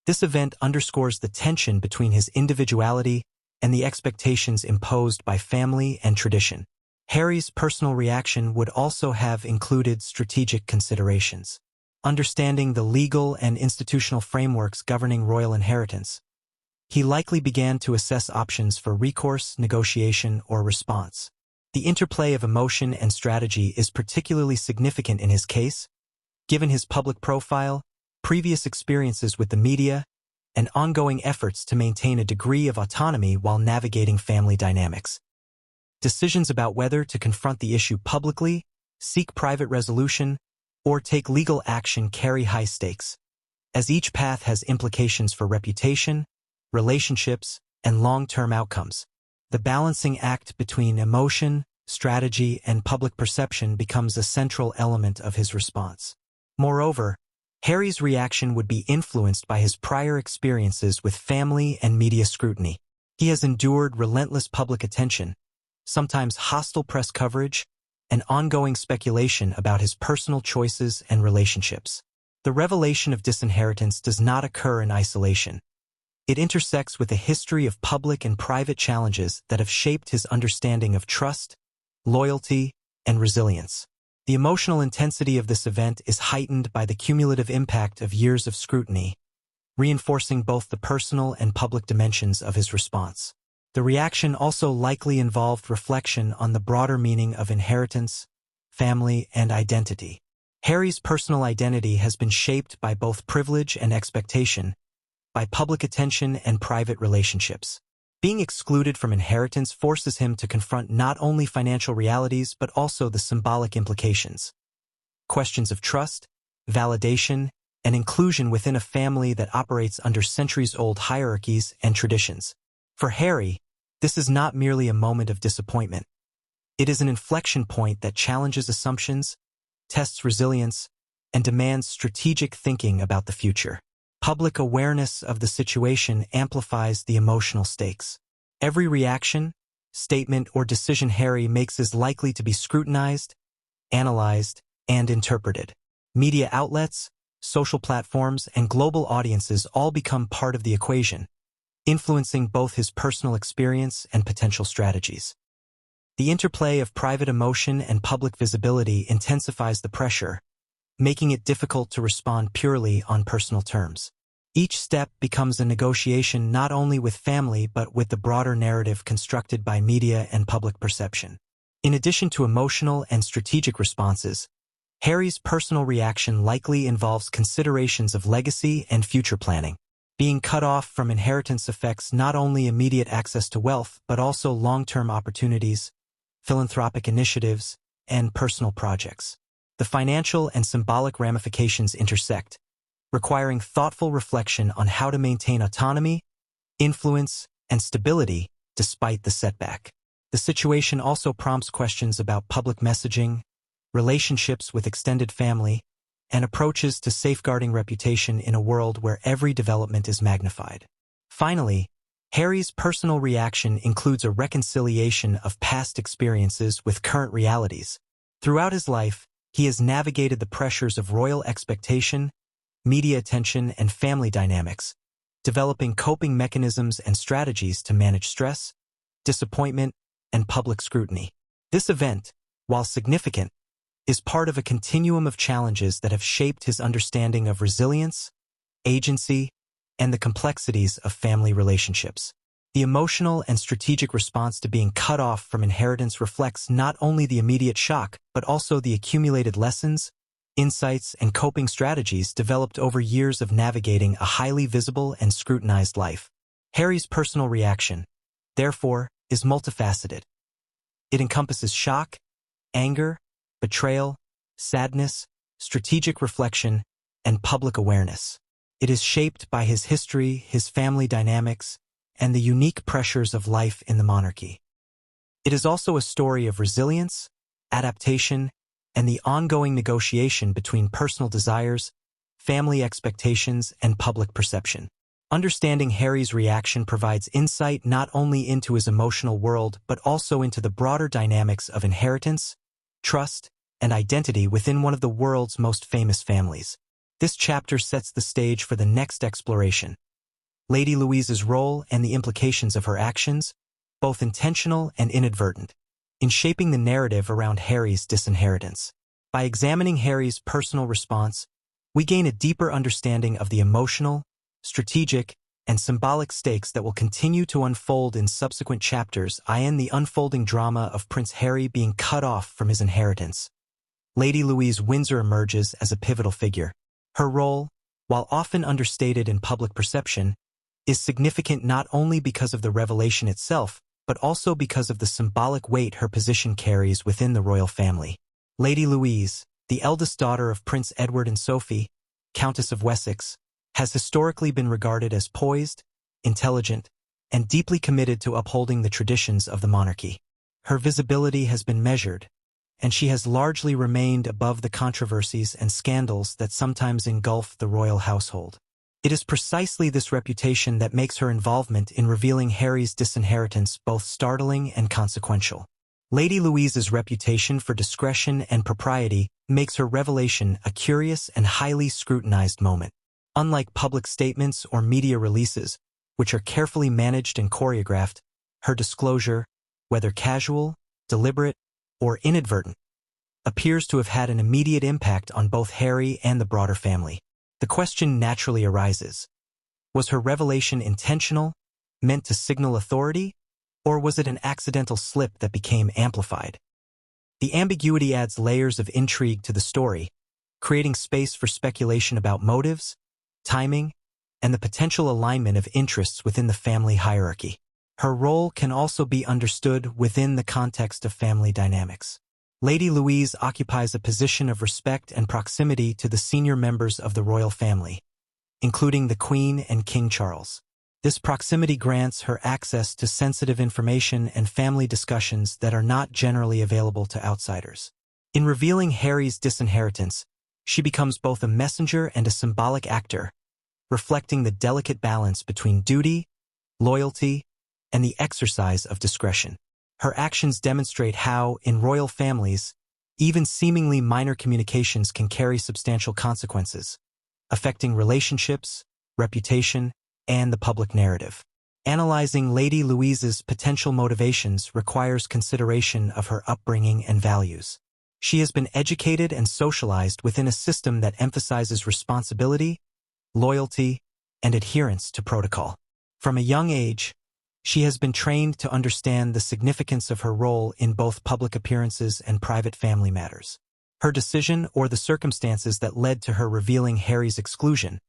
this event underscores the tension between his individuality and the expectations imposed by family and tradition. Harry's personal reaction would also have included strategic considerations. Understanding the legal and institutional frameworks governing royal inheritance, he likely began to assess options for recourse, negotiation, or response. The interplay of emotion and strategy is particularly significant in his case, given his public profile, previous experiences with the media, and ongoing efforts to maintain a degree of autonomy while navigating family dynamics. Decisions about whether to confront the issue publicly, seek private resolution, or take legal action carry high stakes, as each path has implications for reputation, relationships, and long-term outcomes. The balancing act between emotion, strategy, and public perception becomes a central element of his response. Moreover, Harry's reaction would be influenced by his prior experiences with family and media scrutiny. He has endured relentless public attention, sometimes hostile press coverage, and ongoing speculation about his personal choices and relationships. The revelation of disinheritance does not occur in isolation. It intersects with a history of public and private challenges that have shaped his understanding of trust, loyalty, and resilience. The emotional intensity of this event is heightened by the cumulative impact of years of scrutiny, reinforcing both the personal and public dimensions of his response. The reaction also likely involved reflection on the broader meaning of inheritance, family, and identity. Harry's personal identity has been shaped by both privilege and expectation, by public attention and private relationships. Being excluded from inheritance forces him to confront not only financial realities but also the symbolic implications. Questions of trust, validation, and inclusion within a family that operates under centuries-old hierarchies and traditions. For Harry, this is not merely a moment of disappointment. It is an inflection point that challenges assumptions, tests resilience, and demands strategic thinking about the future. Public awareness of the situation amplifies the emotional stakes. Every reaction, statement, or decision Harry makes is likely to be scrutinized, analyzed, and interpreted. Media outlets, social platforms, and global audiences all become part of the equation, influencing both his personal experience and potential strategies. The interplay of private emotion and public visibility intensifies the pressure, making it difficult to respond purely on personal terms. Each step becomes a negotiation not only with family but with the broader narrative constructed by media and public perception. In addition to emotional and strategic responses, Harry's personal reaction likely involves considerations of legacy and future planning. Being cut off from inheritance affects not only immediate access to wealth but also long-term opportunities, philanthropic initiatives, and personal projects. The financial and symbolic ramifications intersect, requiring thoughtful reflection on how to maintain autonomy, influence, and stability despite the setback. The situation also prompts questions about public messaging, relationships with extended family, and approaches to safeguarding reputation in a world where every development is magnified. Finally, Harry's personal reaction includes a reconciliation of past experiences with current realities. Throughout his life, he has navigated the pressures of royal expectation, media attention, and family dynamics, developing coping mechanisms and strategies to manage stress, disappointment, and public scrutiny. This event, while significant, is part of a continuum of challenges that have shaped his understanding of resilience, agency, and the complexities of family relationships. The emotional and strategic response to being cut off from inheritance reflects not only the immediate shock but also the accumulated lessons, insights, and coping strategies developed over years of navigating a highly visible and scrutinized life. Harry's personal reaction, therefore, is multifaceted. It encompasses shock, anger, betrayal, sadness, strategic reflection, and public awareness. It is shaped by his history, his family dynamics, and the unique pressures of life in the monarchy. It is also a story of resilience, adaptation, and the ongoing negotiation between personal desires, family expectations, and public perception. Understanding Harry's reaction provides insight not only into his emotional world but also into the broader dynamics of inheritance, trust, and identity within one of the world's most famous families. This chapter sets the stage for the next exploration, Lady Louise's role and the implications of her actions, both intentional and inadvertent, in shaping the narrative around Harry's disinheritance. By examining Harry's personal response, we gain a deeper understanding of the emotional, strategic, and symbolic stakes that will continue to unfold in subsequent chapters, in the unfolding drama of Prince Harry being cut off from his inheritance. Lady Louise Windsor emerges as a pivotal figure. Her role, while often understated in public perception, is significant not only because of the revelation itself, but also because of the symbolic weight her position carries within the royal family. Lady Louise, the eldest daughter of Prince Edward and Sophie, Countess of Wessex, has historically been regarded as poised, intelligent, and deeply committed to upholding the traditions of the monarchy. Her visibility has been measured, and she has largely remained above the controversies and scandals that sometimes engulf the royal household. It is precisely this reputation that makes her involvement in revealing Harry's disinheritance both startling and consequential. Lady Louise's reputation for discretion and propriety makes her revelation a curious and highly scrutinized moment. Unlike public statements or media releases, which are carefully managed and choreographed, her disclosure, whether casual, deliberate, or inadvertent, appears to have had an immediate impact on both Harry and the broader family. The question naturally arises: was her revelation intentional, meant to signal authority, or was it an accidental slip that became amplified? The ambiguity adds layers of intrigue to the story, creating space for speculation about motives, timing, and the potential alignment of interests within the family hierarchy. Her role can also be understood within the context of family dynamics. Lady Louise occupies a position of respect and proximity to the senior members of the royal family, including the Queen and King Charles. This proximity grants her access to sensitive information and family discussions that are not generally available to outsiders. In revealing Harry's disinheritance, she becomes both a messenger and a symbolic actor, reflecting the delicate balance between duty, loyalty, and the exercise of discretion. Her actions demonstrate how, in royal families, even seemingly minor communications can carry substantial consequences, affecting relationships, reputation, and the public narrative. Analyzing Lady Louise's potential motivations requires consideration of her upbringing and values. She has been educated and socialized within a system that emphasizes responsibility, loyalty, and adherence to protocol. From a young age, she has been trained to understand the significance of her role in both public appearances and private family matters. Her decision, or the circumstances that led to her revealing Harry's exclusion,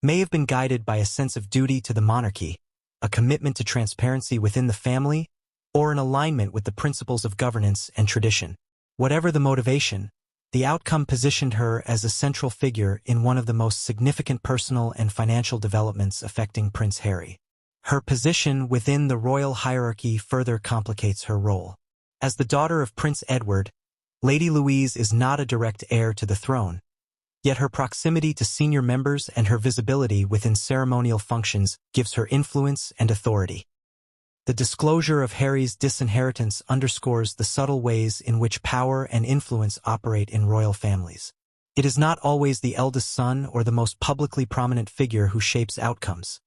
may have been guided by a sense of duty to the monarchy, a commitment to transparency within the family, or an alignment with the principles of governance and tradition. Whatever the motivation, the outcome positioned her as a central figure in one of the most significant personal and financial developments affecting Prince Harry. Her position within the royal hierarchy further complicates her role. As the daughter of Prince Edward, Lady Louise is not a direct heir to the throne, yet her proximity to senior members and her visibility within ceremonial functions gives her influence and authority. The disclosure of Harry's disinheritance underscores the subtle ways in which power and influence operate in royal families. It is not always the eldest son or the most publicly prominent figure who shapes outcomes.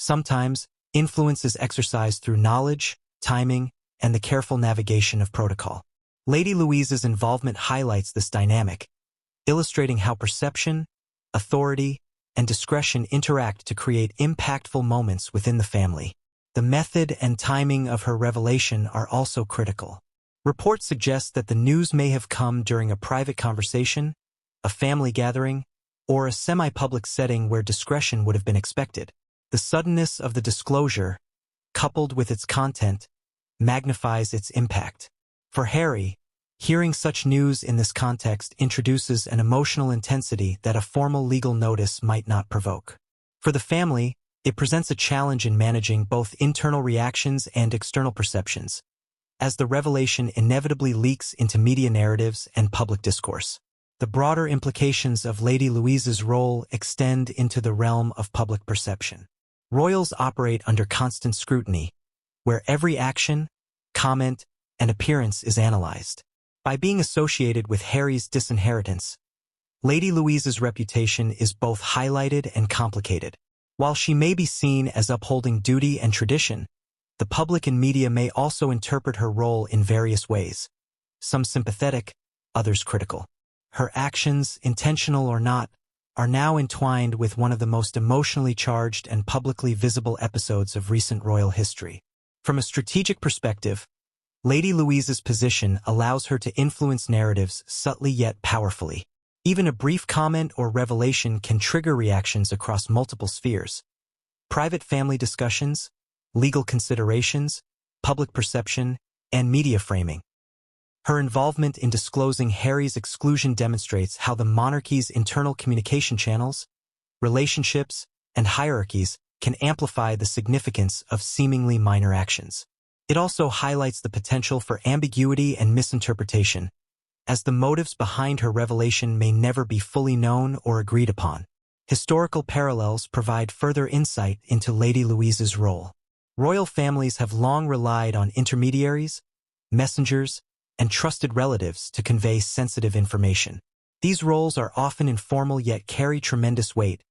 Sometimes, influence is exercised through knowledge, timing, and the careful navigation of protocol. Lady Louise's involvement highlights this dynamic, illustrating how perception, authority, and discretion interact to create impactful moments within the family. The method and timing of her revelation are also critical. Reports suggest that the news may have come during a private conversation, a family gathering, or a semi-public setting where discretion would have been expected. The suddenness of the disclosure, coupled with its content, magnifies its impact. For Harry, hearing such news in this context introduces an emotional intensity that a formal legal notice might not provoke. For the family, it presents a challenge in managing both internal reactions and external perceptions, as the revelation inevitably leaks into media narratives and public discourse. The broader implications of Lady Louise's role extend into the realm of public perception. Royals operate under constant scrutiny, where every action, comment, and appearance is analyzed. By being associated with Harry's disinheritance, Lady Louise's reputation is both highlighted and complicated. While she may be seen as upholding duty and tradition, the public and media may also interpret her role in various ways, some sympathetic, others critical. Her actions, intentional or not, are now entwined with one of the most emotionally charged and publicly visible episodes of recent royal history. From a strategic perspective, Lady Louise's position allows her to influence narratives subtly yet powerfully. Even a brief comment or revelation can trigger reactions across multiple spheres: private family discussions, legal considerations, public perception, and media framing. Her involvement in disclosing Harry's exclusion demonstrates how the monarchy's internal communication channels, relationships, and hierarchies can amplify the significance of seemingly minor actions. It also highlights the potential for ambiguity and misinterpretation, as the motives behind her revelation may never be fully known or agreed upon. Historical parallels provide further insight into Lady Louise's role. Royal families have long relied on intermediaries, messengers, and trusted relatives to convey sensitive information. These roles are often informal yet carry tremendous weight,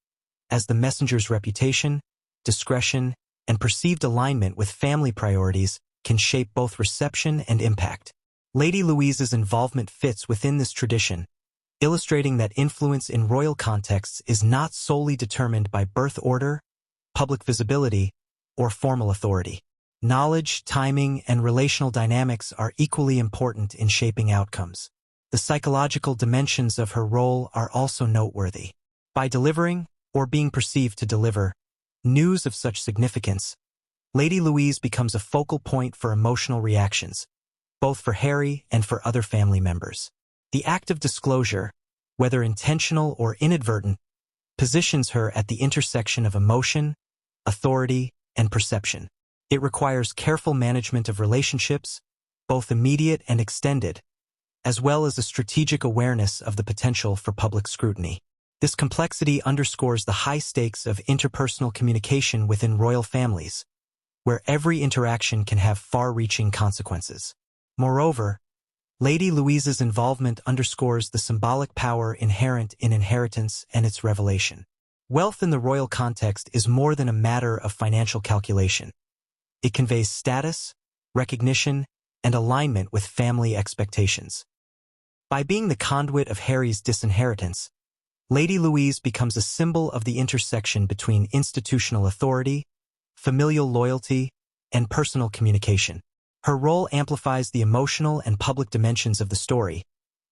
as the messenger's reputation, discretion, and perceived alignment with family priorities can shape both reception and impact. Lady Louise's involvement fits within this tradition, illustrating that influence in royal contexts is not solely determined by birth order, public visibility, or formal authority. Knowledge, timing, and relational dynamics are equally important in shaping outcomes. The psychological dimensions of her role are also noteworthy. By delivering, or being perceived to deliver, news of such significance, Lady Louise becomes a focal point for emotional reactions, both for Harry and for other family members. The act of disclosure, whether intentional or inadvertent, positions her at the intersection of emotion, authority, and perception. It requires careful management of relationships, both immediate and extended, as well as a strategic awareness of the potential for public scrutiny. This complexity underscores the high stakes of interpersonal communication within royal families, where every interaction can have far-reaching consequences. Moreover, Lady Louise's involvement underscores the symbolic power inherent in inheritance and its revelation. Wealth in the royal context is more than a matter of financial calculation. It conveys status, recognition, and alignment with family expectations. By being the conduit of Harry's disinheritance, Lady Louise becomes a symbol of the intersection between institutional authority, familial loyalty, and personal communication. Her role amplifies the emotional and public dimensions of the story,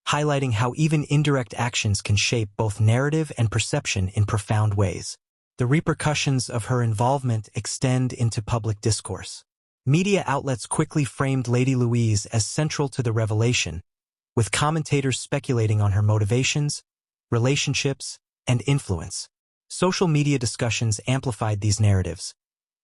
highlighting how even indirect actions can shape both narrative and perception in profound ways. The repercussions of her involvement extend into public discourse. Media outlets quickly framed Lady Louise as central to the revelation, with commentators speculating on her motivations, relationships, and influence. Social media discussions amplified these narratives,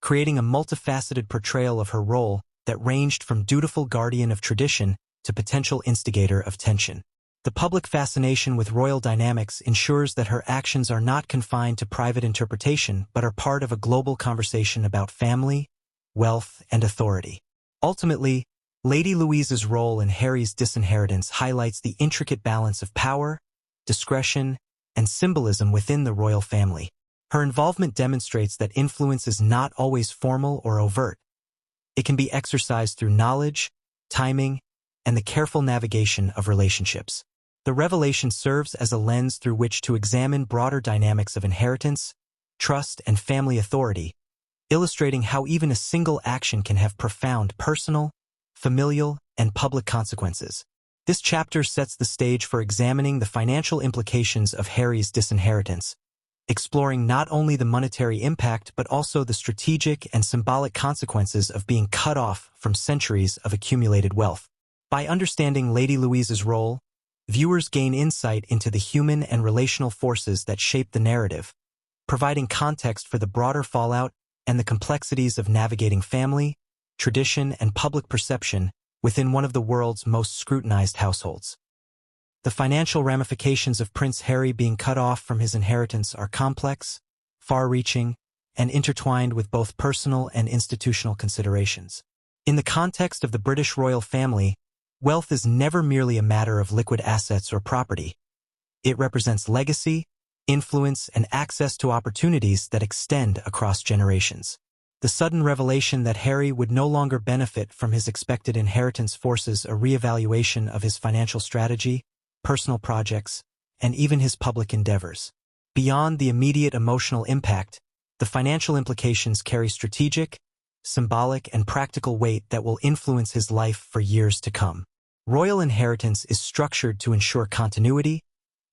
creating a multifaceted portrayal of her role that ranged from dutiful guardian of tradition to potential instigator of tension. The public fascination with royal dynamics ensures that her actions are not confined to private interpretation but are part of a global conversation about family, wealth, and authority. Ultimately, Lady Louise's role in Harry's disinheritance highlights the intricate balance of power, discretion, and symbolism within the royal family. Her involvement demonstrates that influence is not always formal or overt. It can be exercised through knowledge, timing, and the careful navigation of relationships. The revelation serves as a lens through which to examine broader dynamics of inheritance, trust, and family authority, illustrating how even a single action can have profound personal, familial, and public consequences. This chapter sets the stage for examining the financial implications of Harry's disinheritance, exploring not only the monetary impact but also the strategic and symbolic consequences of being cut off from centuries of accumulated wealth. By understanding Lady Louise's role, viewers gain insight into the human and relational forces that shape the narrative, providing context for the broader fallout and the complexities of navigating family, tradition, and public perception within one of the world's most scrutinized households. The financial ramifications of Prince Harry being cut off from his inheritance are complex, far-reaching, and intertwined with both personal and institutional considerations. In the context of the British royal family, wealth is never merely a matter of liquid assets or property. It represents legacy, influence, and access to opportunities that extend across generations. The sudden revelation that Harry would no longer benefit from his expected inheritance forces a reevaluation of his financial strategy, personal projects, and even his public endeavors. Beyond the immediate emotional impact, the financial implications carry strategic, symbolic, and practical weight that will influence his life for years to come. Royal inheritance is structured to ensure continuity,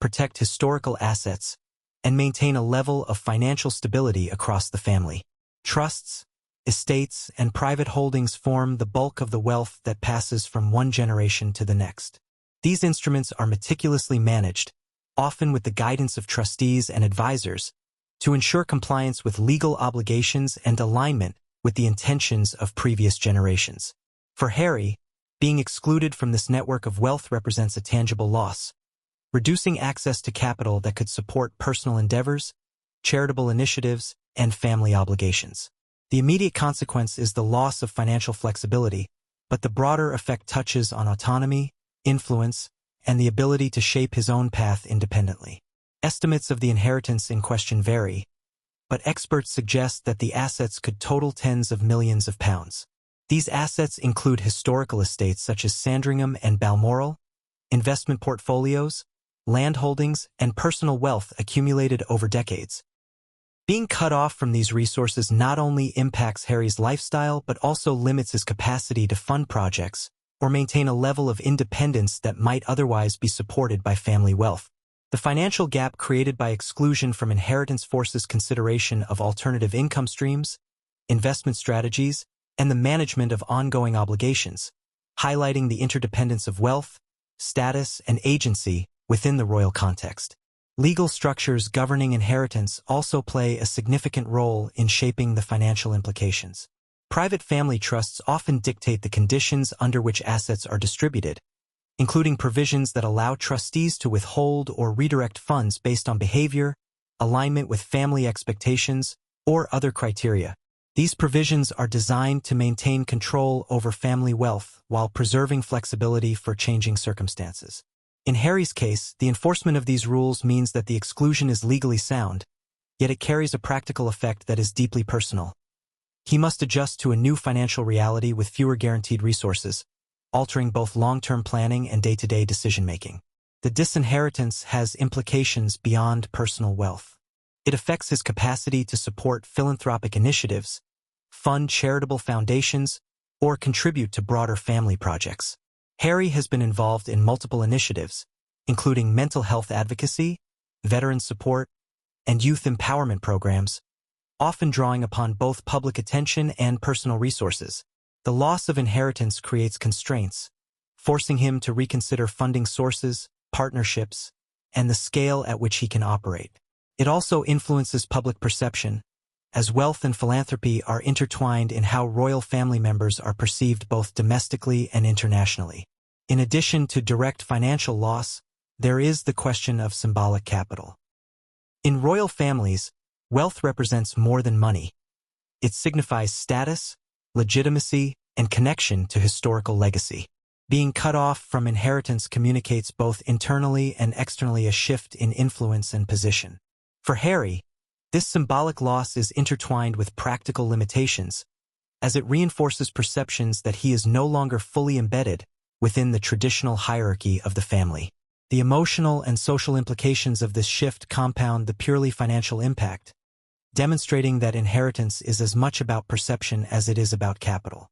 protect historical assets, and maintain a level of financial stability across the family. Trusts, estates, and private holdings form the bulk of the wealth that passes from one generation to the next. These instruments are meticulously managed, often with the guidance of trustees and advisors, to ensure compliance with legal obligations and alignment with the intentions of previous generations. For Harry, being excluded from this network of wealth represents a tangible loss, reducing access to capital that could support personal endeavors, charitable initiatives, and family obligations. The immediate consequence is the loss of financial flexibility, but the broader effect touches on autonomy, influence, and the ability to shape his own path independently. Estimates of the inheritance in question vary, but experts suggest that the assets could total tens of millions of pounds. These assets include historical estates such as Sandringham and Balmoral, investment portfolios, land holdings, and personal wealth accumulated over decades. Being cut off from these resources not only impacts Harry's lifestyle but also limits his capacity to fund projects or maintain a level of independence that might otherwise be supported by family wealth. The financial gap created by exclusion from inheritance forces consideration of alternative income streams, investment strategies, and the management of ongoing obligations, highlighting the interdependence of wealth, status, and agency within the royal context. Legal structures governing inheritance also play a significant role in shaping the financial implications. Private family trusts often dictate the conditions under which assets are distributed, including provisions that allow trustees to withhold or redirect funds based on behavior, alignment with family expectations, or other criteria. These provisions are designed to maintain control over family wealth while preserving flexibility for changing circumstances. In Harry's case, the enforcement of these rules means that the exclusion is legally sound, yet it carries a practical effect that is deeply personal. He must adjust to a new financial reality with fewer guaranteed resources, altering both long-term planning and day-to-day decision-making. The disinheritance has implications beyond personal wealth. It affects his capacity to support philanthropic initiatives, fund charitable foundations, or contribute to broader family projects. Harry has been involved in multiple initiatives, including mental health advocacy, veteran support, and youth empowerment programs, often drawing upon both public attention and personal resources. The loss of inheritance creates constraints, forcing him to reconsider funding sources, partnerships, and the scale at which he can operate. It also influences public perception, as wealth and philanthropy are intertwined in how royal family members are perceived both domestically and internationally. In addition to direct financial loss, there is the question of symbolic capital. In royal families, wealth represents more than money. It signifies status, legitimacy, and connection to historical legacy. Being cut off from inheritance communicates both internally and externally a shift in influence and position. For Harry, this symbolic loss is intertwined with practical limitations, as it reinforces perceptions that he is no longer fully embedded within the traditional hierarchy of the family. The emotional and social implications of this shift compound the purely financial impact, demonstrating that inheritance is as much about perception as it is about capital.